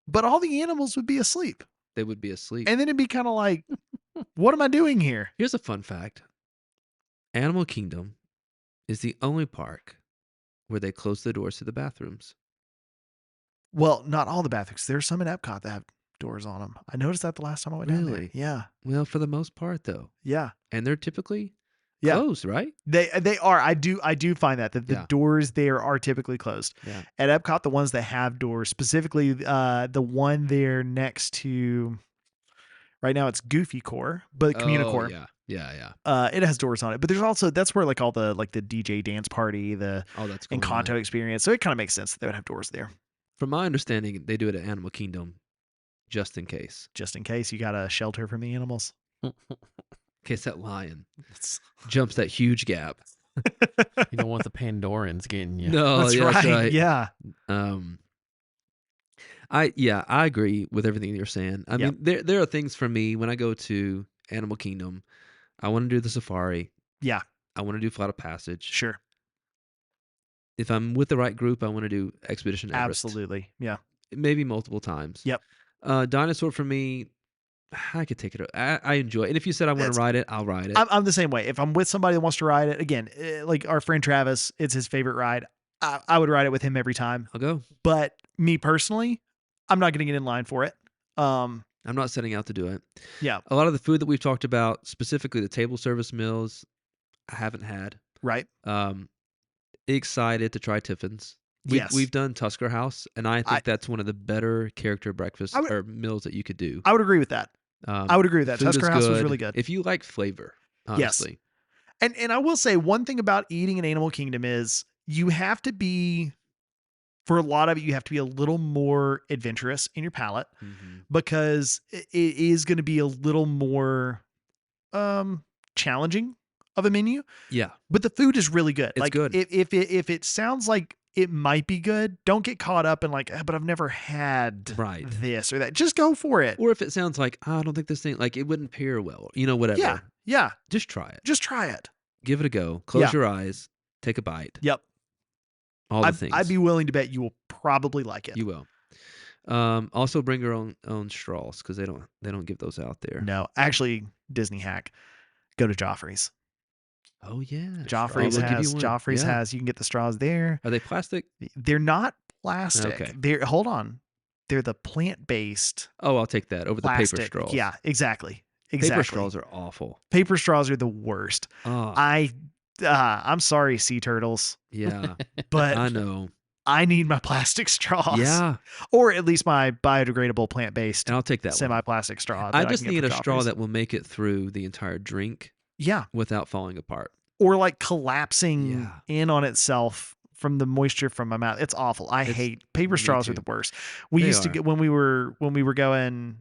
but all the animals would be asleep, They would be asleep. and then it'd be kind of like, what am I doing here? Here's a fun fact. Animal Kingdom is the only park where they close the doors to the bathrooms. Well, not all the bathrooms. There's some in Epcot that have doors on them. I noticed that the last time I went down there. Really? Yeah. Well, for the most part, though. Yeah. And they're typically Yeah. closed, right? They are. I do find that the Yeah. doors there are typically closed. Yeah. At Epcot, the ones that have doors, specifically the one there next to right now it's Goofy Core, but Communicore. Yeah. Yeah. It has doors on it. But there's also that's where like all the like the DJ dance party, the Oh, that's going Encanto on. experience. So it kind of makes sense that they would have doors there. From my understanding, they do it at Animal Kingdom just in case. Just in case you got a shelter from the animals. In case that lion jumps that huge gap. You don't want the Pandorans getting you. No, That's yeah, right. that's right. Yeah. I agree with everything you're saying. I Yep. mean, there are things for me when I go to Animal Kingdom. I want to do the safari. Yeah. I want to do Flight of Passage. Sure. If I'm with the right group, I want to do Expedition Everest. Absolutely. Yeah. Maybe multiple times. Yep. Dinosaur for me, I could take it. I enjoy it. And if you said I want It's- to ride it, I'll ride it. I'm the same way. If I'm with somebody that wants to ride it, again, like our friend Travis, it's his favorite ride. I would ride it with him every time. I'll go. But me personally, I'm not going to get in line for it. I'm not setting out to do it. Yeah. A lot of the food that we've talked about, specifically the table service meals, I haven't had. Right. Excited to try Tiffin's. Yes. We've done Tusker House, and I think that's one of the better character breakfasts I would- or meals that you could do. I would agree with that. I would agree with that. Food is Tusker House was good. really good. If you like flavor, Yes. honestly. And I will say one thing about eating in Animal Kingdom is you have to be, for a lot of it, you have to be a little more adventurous in your palate Mhm. because it is going to be a little more challenging of a menu. Yeah. But the food is really good. It's like good. If it sounds like it might be good, don't get caught up in like, but I've never had Right. this or that. Just go for it. Or if it sounds like, I don't think this thing, like it wouldn't pair well, whatever. Yeah. Yeah. Just try it. Just try it. Give it a go. Close Yeah. your eyes. Take a bite. Yep. All the things. I'd be willing to bet you will probably like it. You will. Also bring your own straws because they don't give those out there. No, actually, Disney hack. Go to Joffrey's. Oh yeah. Joffrey's they'll give you has one. Joffrey's Yeah. has. You can get the straws there. Are they plastic? They're not plastic. Okay. They're hold on. They're the plant-based Oh, I'll take that over the plastic. paper straws. Yeah, exactly. Exactly. Paper straws are awful. Paper straws are the worst. Oh, I'm sorry, sea turtles, yeah. but I know. I need my plastic straws. Yeah. Or at least my biodegradable plant-based And I'll take that one. semi-plastic straw. I that just can get need from a straw Joffrey's. that will make it through the entire drink Yeah. without falling apart. Or like collapsing Yeah. in on itself from the moisture from my mouth. It's awful. I hate paper me straws are too. the worst. We They used to are. get when we were going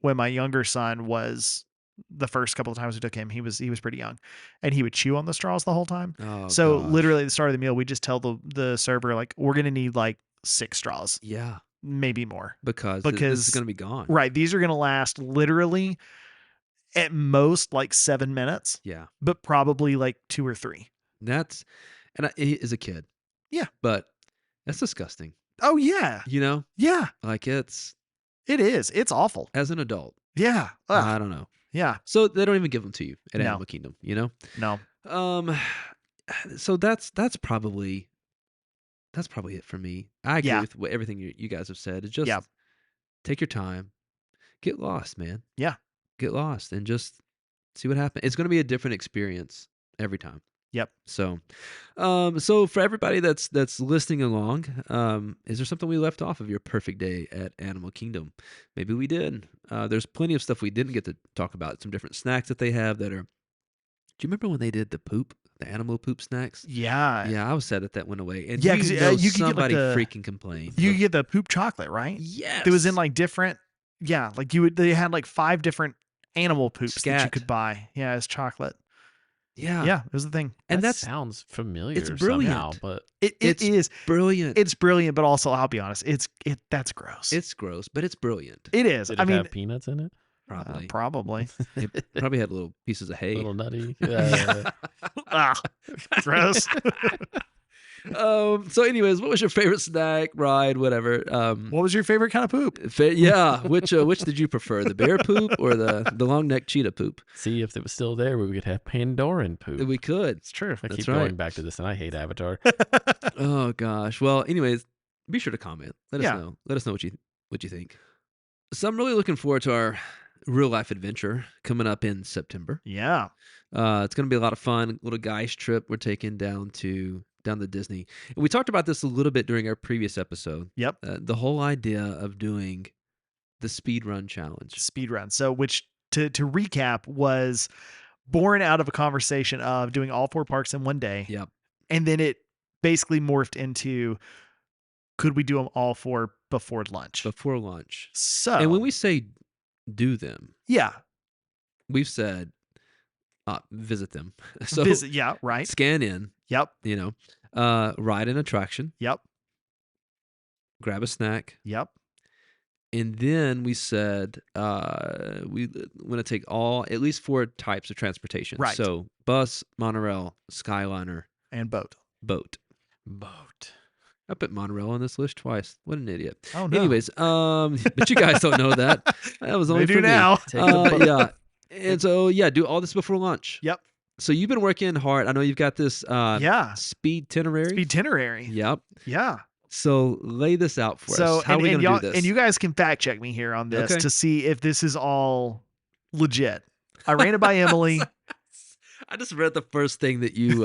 when my younger son was the first couple of times we took him, he was pretty young, and he would chew on the straws the whole time. Oh, So gosh. literally at the start of the meal, we just tell the server like we're gonna need like 6 straws, Yeah. maybe more. Because this is Because- going to be gone. Right, these are gonna last literally at most like 7 minutes, Yeah. but probably like 2 or 3. That's, and as a kid. Yeah. But that's disgusting. Oh yeah, You know, yeah, like it's it is. It's awful. as an adult. Yeah, Ugh. I don't know. Yeah, So they don't even give them to you at No. Animal Kingdom. You know. no, So that's probably it for me. I agree Yeah. with everything you guys have said. It's just Yeah. take your time, get lost, man. Yeah. Get lost and just see what happens. It's going to be a different experience every time. Yep. So, so for everybody that's listening along, is there something we left off of your perfect day at Animal Kingdom? Maybe we did. There's plenty of stuff we didn't get to talk about. Some different snacks that they have that are. Do you remember when they did the animal poop snacks? yeah. Yeah, I was sad that went away. And Yeah, you 'cause, know you could get, like, somebody the- freaking complained. You could get the poop chocolate, right? Yes. It was in like different. Yeah, like they had like 5 different animal poops that you Scat. could buy. Yeah, as chocolate. Yeah. Yeah, it was the thing. And That that's sounds familiar it's somehow, brilliant. but It It's is. brilliant. It's brilliant, but also I'll be honest, that's gross. It's gross, but it's brilliant. It is. did I it mean, have peanuts in it? Probably. probably. It probably had little pieces of A hay. little nutty. Yeah. Ah, gross. So anyways, what was your favorite snack, ride, whatever? What was your favorite kind of poop? Yeah, which did you prefer, the bear poop or the long neck cheetah poop? See, if it was still there, we could have Pandoran poop. We could. It's true. I that's keep right. going back to this, and I hate Avatar. Oh gosh. Well, anyways, be sure to comment. Let us Yeah. know. Let us know what you think. So I'm really looking forward to our real life adventure coming up in September. Yeah. It's going to be a lot of fun. Little guys trip we're taking down to Disney. And we talked about this a little bit during our previous episode. Yep. The whole idea of doing the Speedrun challenge. Speedrun. So, which to recap was born out of a conversation of doing all 4 parks in one day. Yep. And then it basically morphed into could we do them all 4 before lunch? Before lunch. So, And when we say do them, yeah, we've said visit them. So visit, yeah, right. scan in, Yep, ride an attraction, yep, grab a snack, yep, and then we said we want to take at least 4 types of transportation. Right. So bus, monorail, Skyliner, and boat. boat. Boat. I put monorail on this list twice. What an idiot. Oh no. Anyways, but you guys don't know that. That was only they for do me. now. Take the boat. Yeah. And so do all this before lunch. Yep. So you've been working hard. I know you've got this Yeah. speed itinerary. Itinerary. Yep. Yeah. So lay this out for So us. How are we and going y'all to do this? and you guys can fact check me here on this Okay. to see if this is all legit. I ran it by Emily. I just read the first thing that you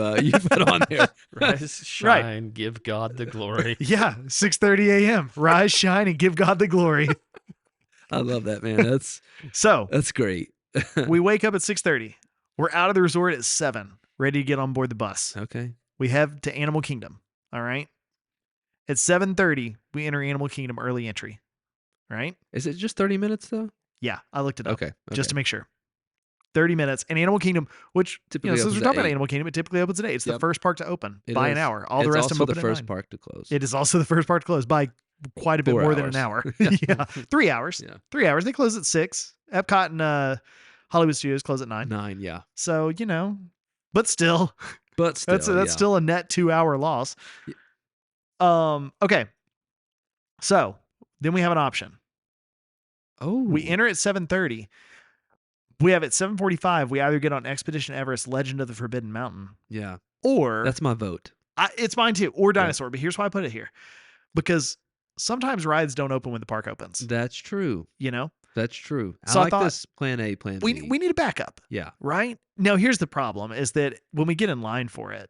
put on there. Rise, shine, give God the glory. Yeah, 6:30 a.m. Rise, shine, and give God the glory. I love that, man. So That's great. we wake up at 6:30. We're out of the resort at 7, ready to get on board the bus. Okay. We head to Animal Kingdom. All right. At 7:30, we enter Animal Kingdom early entry. Right? Is it just 30 minutes though? Yeah, I looked it up Okay. just to make sure. 30 minutes. And Animal Kingdom, which Typically since opens we're at talking about 8. Animal Kingdom, it typically opens at 8. It's the Yep. first park to open It by is. an hour. All the It's rest of them also open the at first 9. park to close. It is also the first park to close by quite a bit 4 more than an hours. hour. Yeah. 3 hours. Yeah. 3 hours. They close at 6. Epcot and Hollywood Studios close at 9. 9, yeah. So, but still, But still, that's yeah. still a net 2-hour loss. Y- Okay. So then we have an option. Oh, We enter at 7:30. We have at 7:45. We either get on Expedition Everest: Legend of the Forbidden Mountain, yeah. or That's my vote. it's mine too, or Dinosaur. But here's why I put it here, because sometimes rides don't open when the park opens. That's true. You know, That's true. So I I like thought this plan A, plan B. we need a backup, Yeah. right? Now here's the problem: is that when we get in line for it,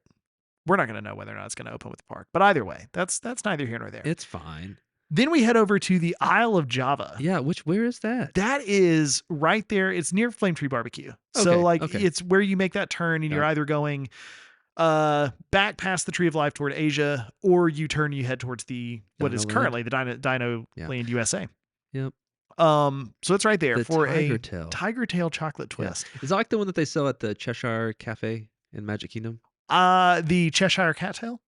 we're not going to know whether or not it's going to open with the park. But either way, that's neither here nor there. It's fine. Then we head over to the Isle of Java. Yeah. Where is that? That is right there. It's near Flame Tree Barbecue. So Okay, like okay. it's where you make that turn and you're Yeah. either going back past the Tree of Life toward Asia, or you turn, you head towards the what is Dino Land. currently the Dino Yeah. Land USA. Yep. So it's right there The for Tiger a Tail. Tiger Tail chocolate Yeah. twist. Is that like the one that they sell at the Cheshire Cafe in Magic Kingdom? The Cheshire Cattail?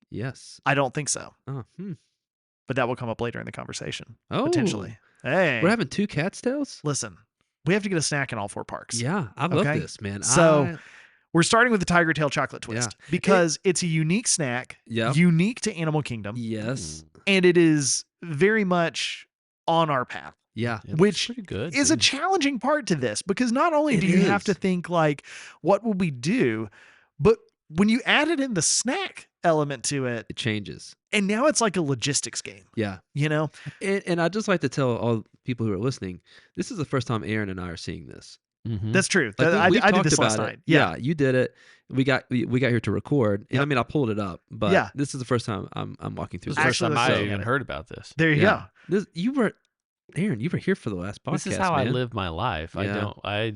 Yes. I don't think so, Oh. but that will come up later in the conversation Oh. potentially. Hey, We're having 2 cat's tails? listen, we have to get a snack in all 4 parks. Yeah. I love Okay. this, man. So we're starting with the Tiger Tail chocolate twist Yeah. because it's a unique snack, Yep. unique to Animal Kingdom, Yes. and it is very much on our path, Yeah. It looks which pretty good. is a dude. challenging part to this, because not only It do you have to is. think like, what will we do, but when you added in the snack element to it, It changes. and now it's like a logistics game, Yeah. you know? And I'd just like to tell all people who are listening, this is the first time Aaron and I are seeing this. Mhm. That's true. Like, I we've did talked this last about it. night. Yeah. You did it. We got here to record, and I Yep. mean I pulled it up, but Yeah. this is the first time I'm walking through This is the this. first time let's I look at even it. heard about this. There you Yeah. go. Aaron, you were here for the last podcast. This is how man. I live my life. Yeah.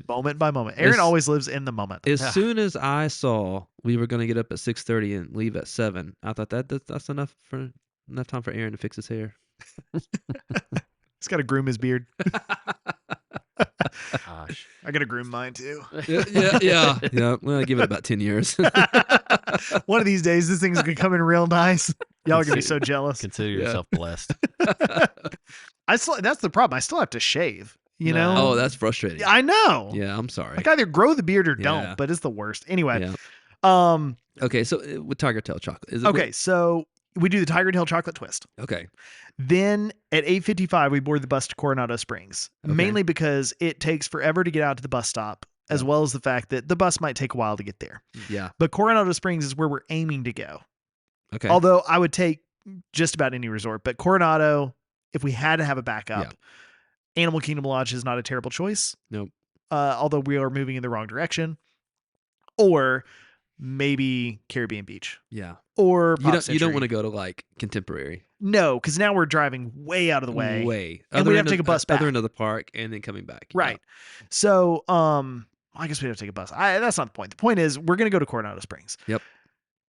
Moment by moment. Aaron As- always lives in the moment. As Yeah. soon as I saw we were going to get up at 6:30 and leave at 7, I thought that's enough time for Aaron to fix his hair. He's got to groom his beard. Gosh. I got to groom mine too. Yeah. Well, give it about 10 years. One of these days, this thing's gonna come in real nice. Y'all are gonna be so jealous. Consider Yeah. yourself blessed. That's the problem. I still have to shave. You No. know? Oh, that's frustrating. I know. Yeah, I'm sorry. Like either grow the beard or Yeah. don't, but it's the worst. Anyway. Yeah. Um. Okay, so with Tiger Tail chocolate, is it Okay. So we do the Tiger Tail chocolate twist. Okay. Then at 8:55, we board the bus to Coronado Springs, Okay. mainly because it takes forever to get out to the bus stop, as Yeah. well as the fact that the bus might take a while to get there. Yeah. But Coronado Springs is where we're aiming to go. Okay. Although I would take just about any resort, but Coronado, if we had to have a backup, Animal Kingdom Lodge is not a terrible choice. Nope. Although we are moving in the wrong direction. Or maybe Caribbean Beach. Yeah. Or You Pop don't Century. want to go to like Contemporary. No, because now we're driving way out of the way. And Other we'd have end to of- take a bus Other back. end of the park and then coming back. Yeah. Right. So, I guess we have to take a bus. That's not the point. The point is we're going to go to Coronado Springs. Yep.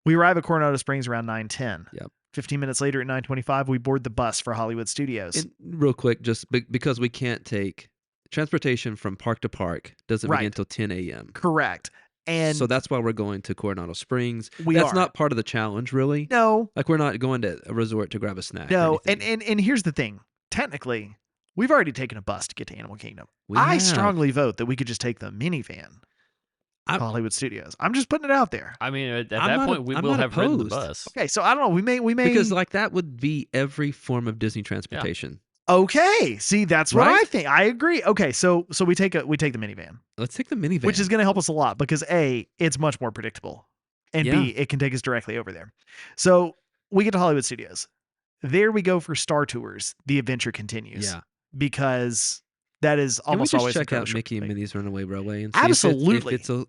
We arrive at Coronado Springs around 9:10. Yep. 15 minutes later at 9:25, we board the bus for Hollywood Studios. And real quick, just because we can't take transportation from park to park doesn't Right. begin until 10 a.m. Correct. And so that's why we're going to Coronado Springs. we That's are. not part of the challenge, really. No, Like we're not going to a resort to grab a snack. or no. anything. And here's the thing. Technically, we've already taken a bus to get to Animal Kingdom. We I have. strongly vote that we could just take the minivan I- to Hollywood Studios. I'm just putting it out there. I mean, at I'm that not point, we I'm will not have ridden the opposed. bus. Okay, so I don't know. We may because like that would be every form of Disney transportation. Okay. See, that's what Right? I think. I agree. Okay, so we take the minivan, Let's take the minivan. which is going to help us a lot because A, it's much more predictable, and Yeah. B, it can take us directly over there. So we get to Hollywood Studios. There we go for Star Tours. The adventure continues. yeah. Because that is Can we almost just always check out incredibly Mickey and short. Minnie's Runaway Railway and see Absolutely. if it's a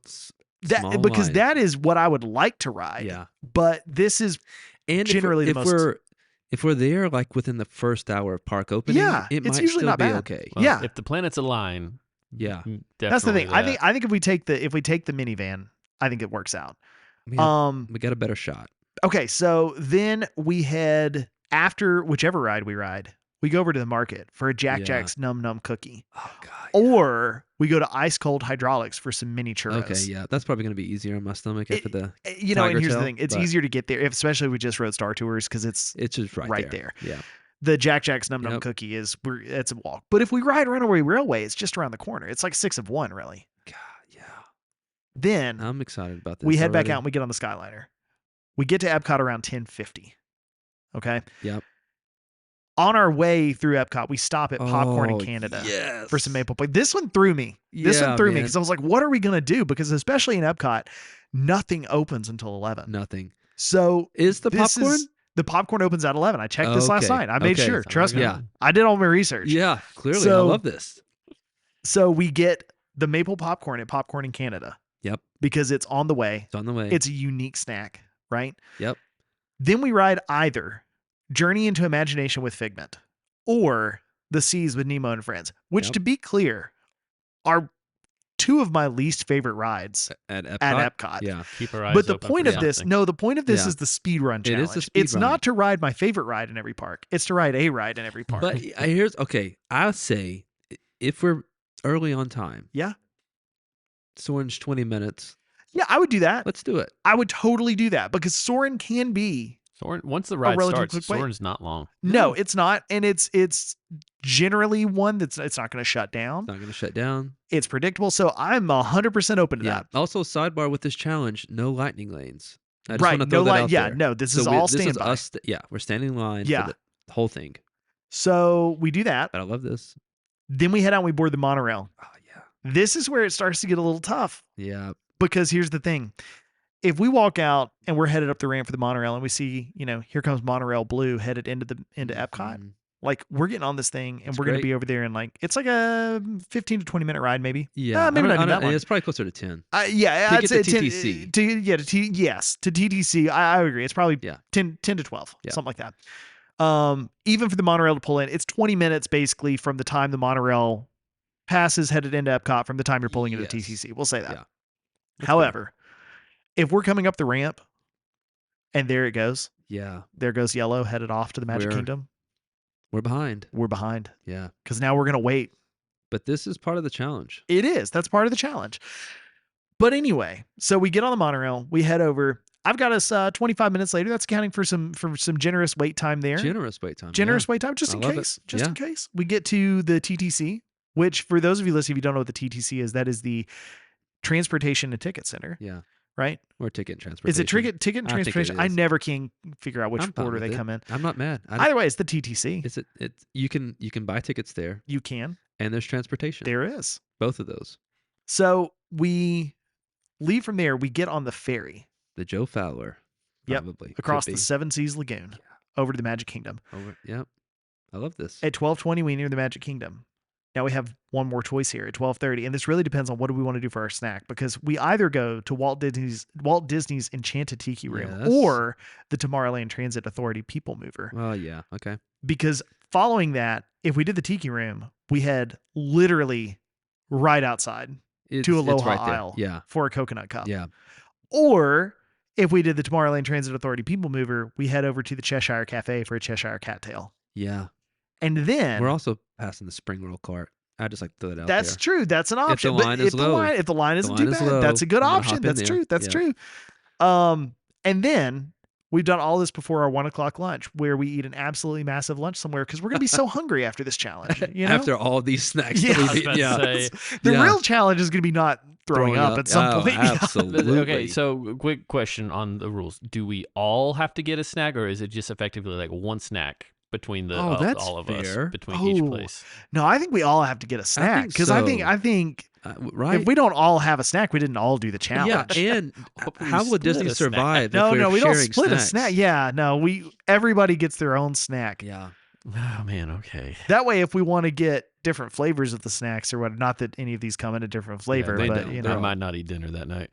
That small because line. that is what I would like to ride. Yeah. But this is And generally the if most- we're there like within the first hour of park opening, Yeah, it it's might usually still not be bad. okay. Well, Yeah. If the planets align, Yeah. that's the thing. definitely I think if we take the minivan, I think it works out. We got a better shot. Okay, so then we head after whichever ride we ride. We go over to the market for a Jack Yeah. Jack's Num Num cookie, Oh god. or we go to Ice Cold Hydraulics for some mini churros. Okay, yeah. That's probably going to be easier on my stomach after the You know, and Tiger here's the Tail, thing: it's but- easier to get there, especially if we just rode Star Tours, because it's it's just right there. Yeah. the Jack Jack's Num Num Yep. cookie it's a walk. But if we ride Runaway Railway, it's just around the corner. It's like 6 of 1, really. God, yeah. Then I'm excited about this. we head back already. out and we get on the Skyliner. We get to Epcot around 10:50. Okay. Yep. On our way through Epcot, we stop at Popcorn in Oh, Canada yes. for some maple pie. This one threw me. This one Yeah, threw me man. because I was like, what are we going to do? Because especially in Epcot, nothing opens until 11. Nothing. So Is the this popcorn? the popcorn opens at 11. I checked this last Okay, night. I made okay. sure. So Trust we're me. Yeah. I did all my research. Yeah, clearly. I So- love this. So we get the maple popcorn at Popcorn in Canada. Yep. Because it's on the way. It's on the way. It's a unique snack, right? Yep. Then we ride either Journey into Imagination with Figment or The Seas with Nemo and Friends, which, Yep. to be clear, are two of my least favorite rides At Epcot. at Epcot. Yeah. Keep our eyes But the open point for of this, something. no, the point of this Yeah. is the speedrun It is challenge. the speed It's run. not to ride my favorite ride in every park. It's to ride a ride in every park. But here's okay. I'll say if we're early on time. Yeah. Soarin's 20 minutes. yeah, I would do that. Let's do it. I would totally do that because Soarin' can be. Soren, once the ride relatively starts, quick wait. Soren's not long. No, it's not, and it's generally one that's it's not going to shut down. It's not going to shut down. It's predictable, so I'm 100% open to Yeah. that. Also, sidebar with this challenge: no lightning lanes. I just Right? want to throw No that light. out Yeah, there. no. This So is we- all this is standby. us. Yeah, we're standing in line. Yeah. For the whole thing. So we do that. But I love this. Then we head out and we board the monorail. Oh yeah. This is where it starts to get a little tough Yeah. because here's the thing. If we walk out and we're headed up the ramp for the monorail and we see, here comes monorail blue headed into Epcot, Mhm. like we're getting on this thing and It's we're going to great. be over there in it's like a 15 to 20 minute ride maybe. Yeah. maybe I not don't- even that long. It's probably closer to 10. Yeah, To I'd get say to 10 TTC. to TTC. I agree. It's probably Yeah. 10 to 12, Yeah. something like that. Even for the monorail to pull in, it's 20 minutes basically from the time the monorail passes headed into Epcot from the time you're pulling into Yes. TTC. We'll say that. Yeah. That's However, if we're coming up the ramp and there it goes, Yeah. there goes yellow headed off to the Magic We're- Kingdom, We're behind. we're behind Yeah. because now we're going to wait. But this is part of the challenge. It is. That's part of the challenge. But anyway, so we get on the monorail, we head over. I've got us 25 minutes later. That's accounting for some generous wait time there. Generous wait time. Generous wait time, just I in love it. case. Just Yeah. in case. We get to the TTC, which for those of you listening, if you don't know what the TTC is, that is the Transportation and Ticket Center, Yeah. right? Or ticket and transportation. Is it ticket and I think it transportation? I is. never can figure out which I'm fine order with they it. come in. I'm not mad. I, Either way, it's the TTC. is it? It's you can buy tickets there, You can. and there's transportation. There is. Both of those. So we leave from there. We get on the ferry The Joe Fowler. Yep, Probably across could the be. Seven Seas Lagoon over to the Magic Kingdom. Yep. I love this. At 12:20, we near the Magic Kingdom. Now we have one more choice here at 12:30, and this really depends on what do we want to do for our snack because we either go to Walt Disney's Enchanted Tiki Room Yes. or the Tomorrowland Transit Authority People Mover. Well, yeah. Okay. Because following that, if we did the Tiki Room, we head literally right outside It's, to it's Aloha right there. Isle Yeah. for a coconut cup. Yeah. Or if we did the Tomorrowland Transit Authority People Mover, we head over to the Cheshire Cafe for a Cheshire cattail. Yeah. And then We're also passing the spring roll cart. I just like to throw that out that's there. true. That's an option. the But line is low. if the line isn't line too is bad, low, that's a good I'm gonna option. hop in That's there. true. That's Yeah. true. And then we've done all this before our 1:00 lunch, where we eat an absolutely massive lunch somewhere because we're gonna be so hungry after this challenge. You know? After all these snacks. Yeah. that I we've was about eaten, to yeah. say, the Yeah. real challenge is gonna be not throwing up at some Oh, point. Yeah. Absolutely. okay, so quick question on the rules: do we all have to get a snack, or is it just effectively like one snack between the Oh, that's all of fair. us between each Oh, place? No, I think we all have to get a snack think because so. I think right. if we don't all have a snack, we didn't all do the challenge. Yeah, and Hope we how would split Disney a snack. survive? No, if we're no, we don't sharing split snacks? a snack. Yeah, no, everybody gets their own snack. Yeah. Oh man, okay. That way, if we want to get different flavors of the snacks or what, not that any of these come in a different flavor, they but don't. you I know, might not eat dinner that night.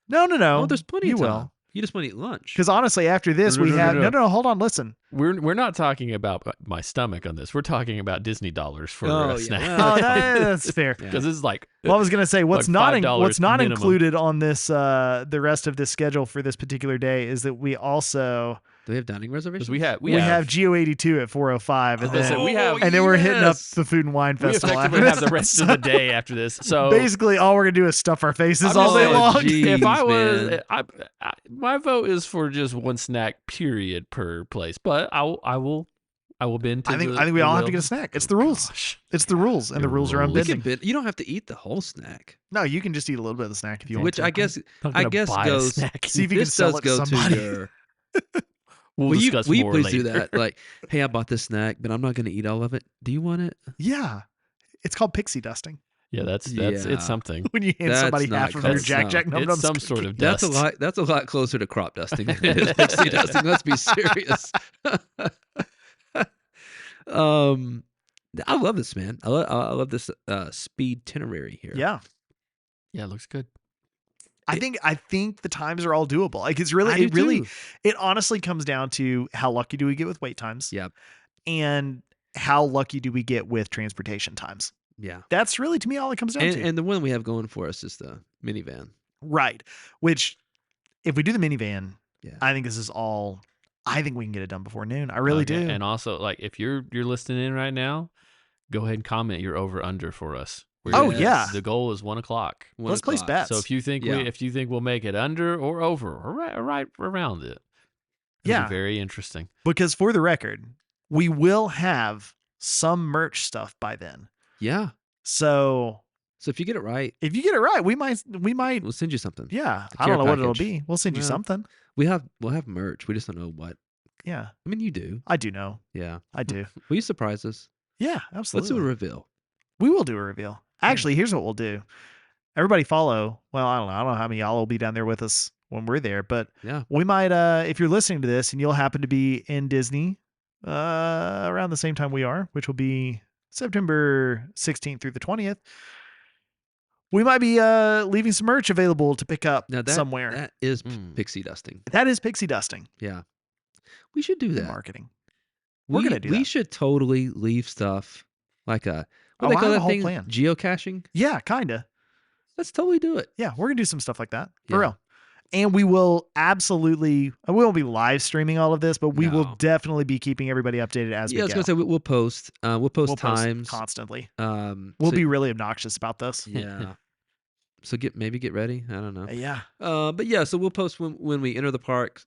no, Oh, there's plenty you of time. will. You just want to eat lunch. Because honestly, after this, we have No. hold on, listen. We're not talking about my stomach on this. We're talking about Disney dollars for Oh, a yeah. snack. Well, Oh, that's fair. Yeah. Because it's like Well, I was gonna say what's like not $5 what's not minimum. included on this the rest of this schedule for this particular day is that we also Do we have dining reservations? because we have Geo 82 at 405, and Oh, then so we have- and then we're hitting up yes. the Food and Wine we Festival. effectively after have the this. rest of the day after this. So Basically, all we're gonna do is stuff our faces I'm all just day saying, long. gee. if I was, man. my vote is for just one snack period per place. But I will I will bend to I think the we all have to will. get a snack. It's Oh, the rules. gosh. It's the rules, and the The rules are rules. We unbending. can you don't have to eat the whole snack. No, you can just eat a little bit of the snack if you want Which to. I guess I'm not gonna buy a goes. snack. See if you can This sell does it to go to somebody. your. We'll Will you discuss will you more please later. do that? Like, hey, I bought this snack, but I'm not going to eat all of it. Do you want it? Yeah, it's called pixie dusting. Yeah, that's Yeah. it's something. When you hand That's somebody not half of your called- Jack no. Jack Num It's Nums some cookie. sort of That's dust. That's a lot closer to crop dusting than it is pixie dusting. Let's be serious. I love this, man. I love this speed itinerary here. Yeah, Yeah, it looks good. I think the times are all doable. Like it's really I do too. it honestly comes down to how lucky do we get with wait times, Yep. and how lucky do we get with transportation times. Yeah. That's really to me all it comes down to. And the one we have going for us is the minivan. Right. Which, if we do the minivan, Yeah. I think this is all. I think we can get it done before noon. I really Okay, do. And also, like, if you're listening in right now, go ahead and comment your over under for us. Oh, yeah. The goal is 1 o'clock. Let's place bets. So if you think Yeah. we'll make it under or over or right around it, it'll Yeah. be very interesting. Because for the record, we will have some merch stuff by then. Yeah. So So if you get it right, if you get it right, we might. we'll send you something. Yeah. A I don't know care what it'll package. be. We'll send you Well, something. We'll have merch. We just don't know what. Yeah. I mean, you do. I do know. Yeah. I do. Will you surprise us? Yeah. Let's Absolutely. do a reveal. We will do a reveal. Actually, here's what we'll do. Everybody follow. Well, I don't know. I don't know how many y'all will be down there with us when we're there, but Yeah. we might, if you're listening to this and you'll happen to be in Disney around the same time we are, which will be September 16th through the 20th, we might be leaving some merch available to pick up Now somewhere. that is Mm. pixie dusting. That is pixie dusting Yeah. We should do in that. marketing. We're gonna do We that. should totally leave stuff like a Oh, what they I call have a that whole thing? plan. Geocaching. Yeah, kind of. Let's totally do it. Yeah, we're gonna do some stuff like that for Yeah. real. And we will absolutely. We won't be live streaming all of this, but we will No. definitely be keeping everybody updated as Yeah, we I was go. gonna say we'll post. We'll post We'll post times. constantly. We'll We'll be really obnoxious about this. Yeah. So get ready. I don't know. Yeah. But yeah, so we'll post when we enter the park,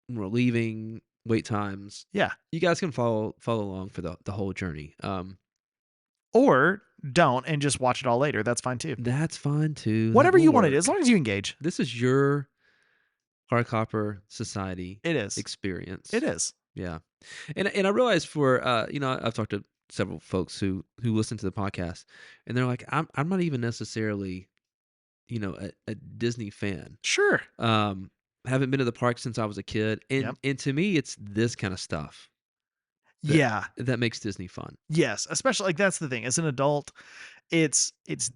when we're leaving, wait times. Yeah. You guys can follow along for the whole journey. Or don't and just watch it all later. That's fine too. That's fine too. That Whatever will you want to do, work. as long as you engage. This is your Park Hopper Society It is. experience. It is. Yeah. And I realized for I've talked to several folks who listen to the podcast, and they're like, I'm not even necessarily, a Disney fan. Sure. Haven't been to the park since I was a kid. And Yep. and to me it's this kind of stuff that- Yeah. that makes Disney fun. Yes. Especially like that's the thing. As an adult, it's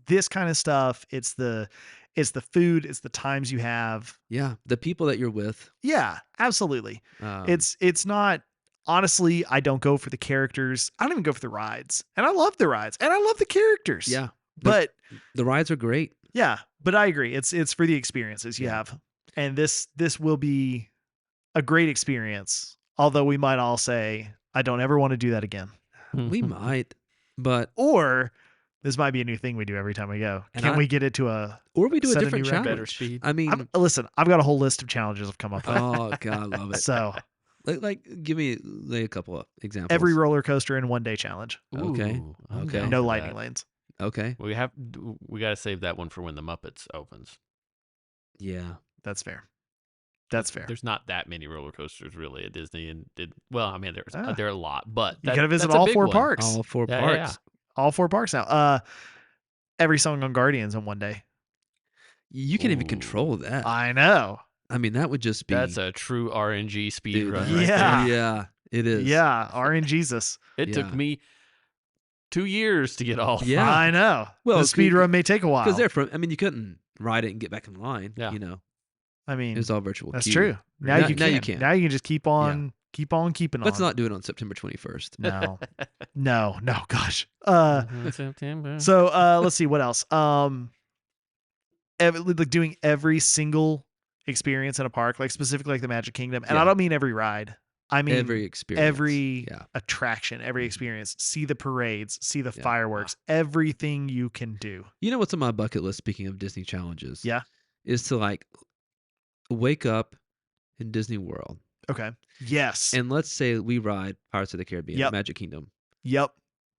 this kind of stuff. It's the food. It's the times you have. Yeah. The people that you're with. Yeah. Absolutely. Um, It's not. Honestly, I don't go for the characters. I don't even go for the rides. And I love the rides. And I love the characters. yeah. But The rides are great. yeah, but I agree. It's for the experiences you Yeah. have. And this will be a great experience. Although we might all say, I don't ever want to do that again. We might, but Or this might be a new thing we do every time we go. And Can I- we get it to a or we do a set a different new record. Better challenge. speed. I mean, listen, I've got a whole list of challenges I've come up with. oh god, I love it. So Like give me a couple of examples. every roller coaster in 1 day challenge. Okay. Ooh, I'm Okay. down No for lightning that. lanes. Okay. We got to save that one for when the Muppets opens. Yeah. That's fair. That's fair. There's not that many roller coasters really at Disney, and there Ah. are a lot, but You gotta visit that's a all big 4 one. parks. All 4 Yeah, parks. yeah. All 4 parks now. Every song on Guardians in 1 day. You can't even Ooh. control that. I know. I mean, that would just be That's a true RNG speed dude, run. that- Right Yeah. there. Yeah, it is. Yeah, RNGesus. It took Yeah. me 2 years to get all. Yeah. I know. Well, the speed run may take a while. Because you couldn't ride it and get back in line. Yeah. I mean, It was all virtual. that's queue. true. Now you can. Now you can just keep on keeping Let's on. not do it on September 21st. No. No, gosh. September. So let's see what else. Like doing every single experience in a park, like specifically like the Magic Kingdom, and I Yeah. don't mean every ride. I mean Every experience. every Yeah. attraction, every experience. See the parades, see the Yeah. fireworks, everything you can do. You know what's on my bucket list, speaking of Disney challenges? Yeah. Is to like wake up in Disney World Okay. Yes. And let's say we ride Pirates of the Caribbean, Yep. Magic Kingdom, Yep.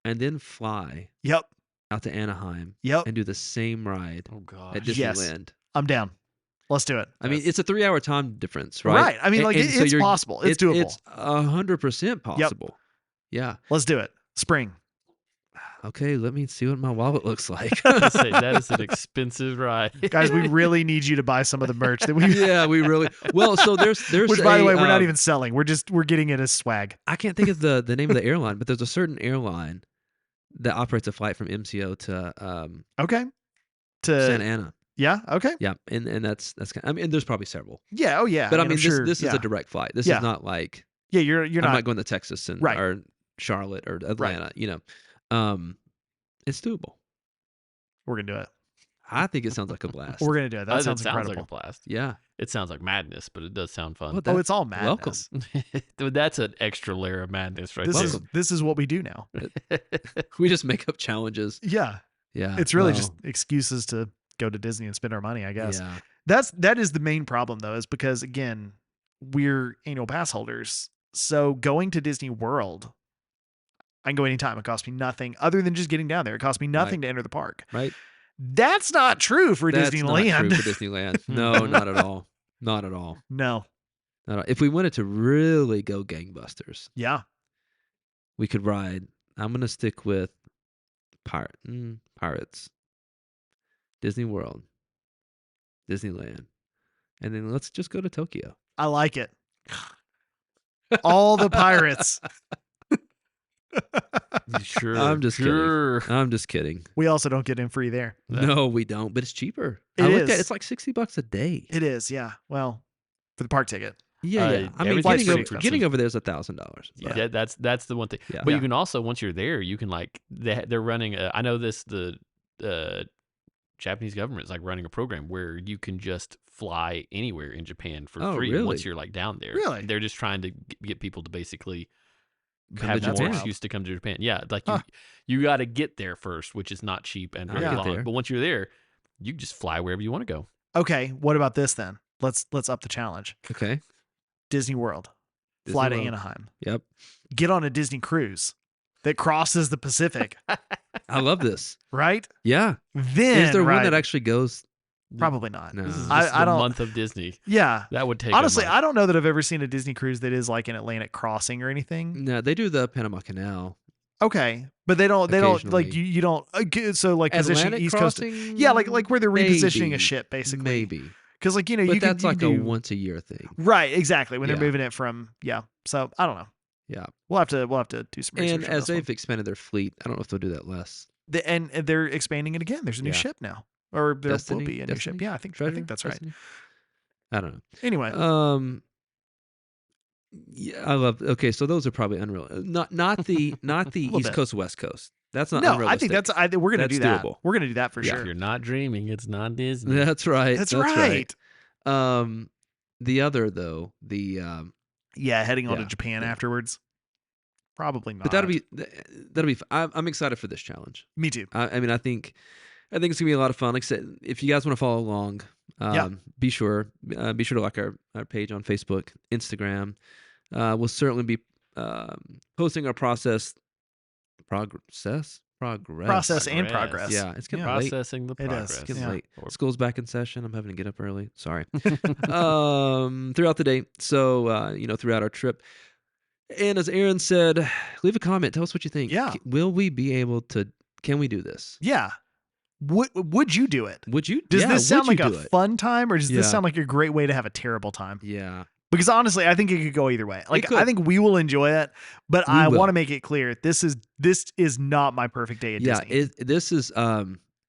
and then fly Yep. out to Anaheim Yep. and do the same ride Oh gosh. at Yes. Disneyland. I'm down. Let's do it. I mean, it's a 3-hour time difference, Right. right? I mean, like, And so it's you're- possible. It's doable. It's 100% possible. Yeah. Let's do it. Spring. Okay, let me see what my wallet looks like. Say, that is an expensive ride. Guys, we really need you to buy some of the merch that we yeah, we really well. So there's which, by the way, we're not um, even selling. We're getting it as swag. I can't think of the name of the airline, but there's a certain airline that operates a flight from MCO to Okay. Santa Ana. Yeah. Okay. Yeah, and that's kind I mean, there's probably several, Yeah. Oh yeah. but I I'm mean, sure, this is yeah. a direct flight. This Yeah. is not like Yeah. You're I'm not. not going to Texas and Right. or Charlotte or Atlanta. You know, it's doable. We're gonna do it. I think it sounds like a blast. We're gonna do it. That sounds like incredible. a blast. Yeah. It sounds like madness, but it does sound fun. Well, Oh, that- it's all welcome. madness. Dude, that's an extra layer of madness right This there. is this is what we do now. We just make up challenges. Yeah. Yeah, It's really well, just excuses to go to Disney and spend our money, I guess. Yeah. That is the main problem though, is because again, we're annual pass holders. So going to Disney World, I can go anytime. It costs me nothing other than just getting down there. It costs me nothing to enter the park. Right. That's not true for That's Disneyland. not true for Disneyland. No, not at all. Not at all. No. Not at all. If we wanted to really go gangbusters, Yeah. we could ride. I'm gonna stick with Pirates, Disney World, Disneyland, and then let's just go to Tokyo. I like it. All the pirates. Sure. I'm just sure. kidding. I'm just kidding. We also don't get in free there. No, we don't. But it's cheaper. It I looked at is. it's like $60 a day. It is, yeah. Well, for the park ticket. Yeah. I mean, everything's getting pretty over, expensive. getting over there is $1,000. Yeah, that's the one thing. Yeah. But Yeah. you can also, once you're there, you can like they're running. I know the Japanese government is like running a program where you can just fly anywhere in Japan for Oh, free really? once you're like down there. Really? They're just trying to get people to basically Come have to more Japan. excuse to come to Japan. Yeah, like Huh. you got to get there first, which is not cheap and I'll very get long. there. But once you're there, you can just fly wherever you want to go. Okay, what about this then? Let's up the challenge. Okay. Disney World. Disney Fly to World. Anaheim. Yep. Get on a Disney cruise that crosses the Pacific, I love this. right? Yeah. Then Is there one ride- that actually goes? probably not. No. This is I- just I the don't- month of Disney. Yeah. That would take Honestly, a month. I don't know that I've ever seen a Disney cruise that is like an Atlantic crossing or anything. No, they do the Panama Canal. Okay, but they don't like Occasionally. you don't so like positioning Atlantic East Coast. crossing? Yeah, like where they're repositioning Maybe. a ship basically. Maybe. Because like you know But you that's can, like you a can do, once a year thing. right exactly when Yeah. they're moving it from So I don't know. Yeah. We'll have to do some research. And on as this one. they've expanded their fleet, I don't know if they'll do that less. And they're expanding it again. There's a new Yeah. ship now, or there Destiny? will be a new ship. Destiny? Yeah, I think Treasure? that's right. Destiny? I don't know. Anyway, Yeah, I love. Okay, so those are probably unreal. Not the Little East bit. Coast West Coast. That's not no, unrealistic. I think we're gonna That's do that. doable. We're gonna do that for Yeah. If sure. you're not dreaming, it's not Disney. That's right. That's right. right. The other though, Yeah, heading on to Yeah, Japan yeah. afterwards. Probably not. but that'll be. I'm excited for this challenge. me too. I mean, I think it's gonna be a lot of fun. Like I said, if you guys want to follow along, Yeah. be sure to like our page on Facebook, Instagram. We'll certainly be posting our progress. Process and Progress. progress. Yeah, it's getting Yeah. late. Processing the It is. progress. It's getting Yeah. late. Or- School's back in session. I'm having to get up early. Sorry. Throughout the day. So throughout our trip. And as Aaron said, leave a comment. Tell us what you think. Yeah. Will we be able to? Can we do this? Yeah. Would you do it? Would you? Does yeah, this sound would like you a do it? fun time, or does Yeah. this sound like a great way to have a terrible time? Yeah. Because honestly, I think it could go either way. Like could. I think we will enjoy it, but We I will. want to make it clear this is not my perfect day at Yeah. Disney. This is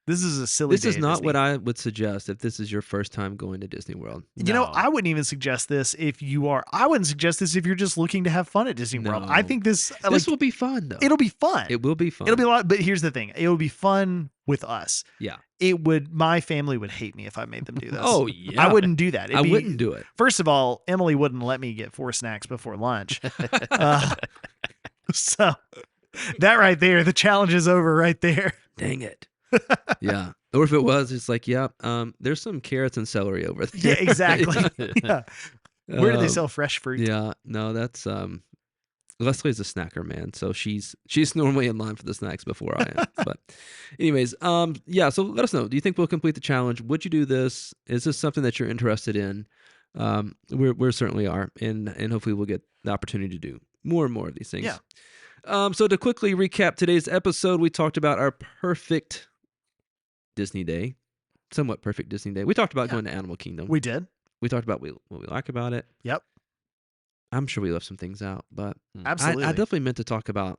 This is a silly this day is at not Disney. what I would suggest if this is your first time going to Disney World. You know, No. I wouldn't even suggest this if you are. I wouldn't suggest this if you're just looking to have fun at Disney World. I No. think this This will be fun though. it'll be fun. It will be fun. It'll be a lot. But here's the thing: it'll be fun with us. Yeah. It would. My family would hate me if I made them do this. Oh yeah. I wouldn't do that. I wouldn't do it. First of all, Emily wouldn't let me get 4 snacks before lunch. Uh, so that right there, the challenge is over right there. Dang it. Yeah. Or if it was, it's like, yeah, there's some carrots and celery over there. Yeah, exactly. Yeah. Where do they Um, sell fresh fruit? Yeah, no, that's Leslie's a snacker, man. So she's normally in line for the snacks before I am. But anyways, yeah, so let us know. Do you think we'll complete the challenge? Would you do this? Is this something that you're interested in? We're certainly are, and hopefully we'll get the opportunity to do more and more of these things. Yeah. So to quickly recap today's episode, we talked about our perfect Disney day, somewhat perfect Disney day. We talked about Yeah. going to Animal Kingdom. We did. We talked about what we like about it. Yep. I'm sure we left some things out, but Absolutely. I definitely meant to talk about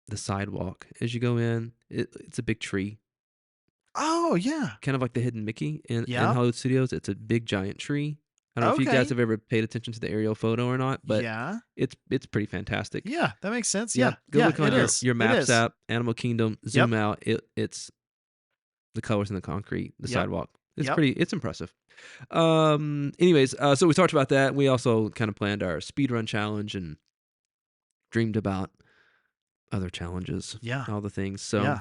the sidewalk as you go in. It's a big tree, Oh, yeah. kind of like the hidden Mickey in Yeah. Hollywood Studios. It's a big giant tree. I don't know if you Okay. guys have ever paid attention to the aerial photo or not, but yeah. it's pretty fantastic. Yeah, that makes sense. Yeah, Yeah. go yeah, look on it is. your It Maps is. app, Animal Kingdom. Zoom out. It's the colors in the concrete, the Yep. sidewalk. It's Yep. it's impressive. Anyways, so we talked about that. We also kind of planned our speedrun challenge and dreamed about other challenges, Yeah. all the things. So, Yeah.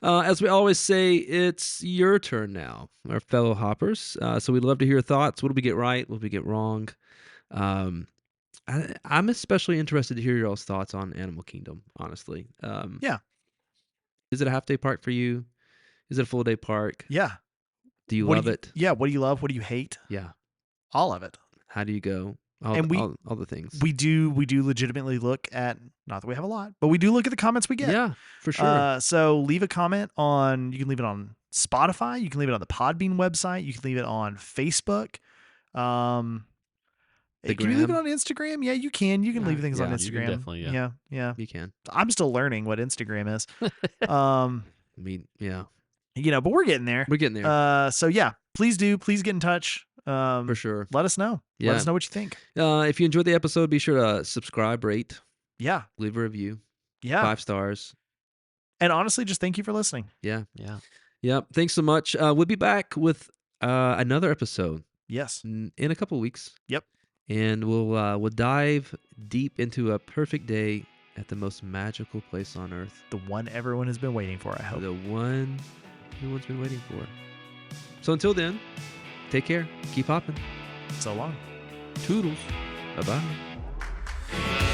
as we always say, it's your turn now, our fellow hoppers. So we'd love to hear your thoughts. What did we get right? What did we get wrong? I'm especially interested to hear your all's thoughts on Animal Kingdom, honestly. Yeah. Is it a half-day park for you? Is it a full-day park? Yeah. Do you What love do you, it? Yeah. What do you love? What do you hate? Yeah. All of it. How do you go? And all the things. We do legitimately look at, not that we have a lot, but we do look at the comments we get. Yeah, for sure. So leave a comment you can leave it on Spotify. You can leave it on the Podbean website. You can leave it on Facebook. The Can you leave it gram? on Instagram? Yeah, you can. You can leave things on yeah, Instagram. you can definitely, yeah. Yeah. You can. I'm still learning what Instagram is. Yeah, But we're getting there. we're getting there. So yeah, please get in touch. for sure. Let us know. Yeah. Let us know what you think. If you enjoyed the episode, be sure to subscribe, rate, Yeah. leave a review. Yeah. 5 stars. And honestly, just thank you for listening. Yeah. Yeah. Yep. Thanks so much. We'll be back with another episode Yes. in a couple weeks. Yep. And we'll dive deep into a perfect day at the most magical place on earth. The one everyone has been waiting for, I hope. The one everyone's been waiting for. So until then, take care. Keep hopping. So long. Toodles. Bye-bye.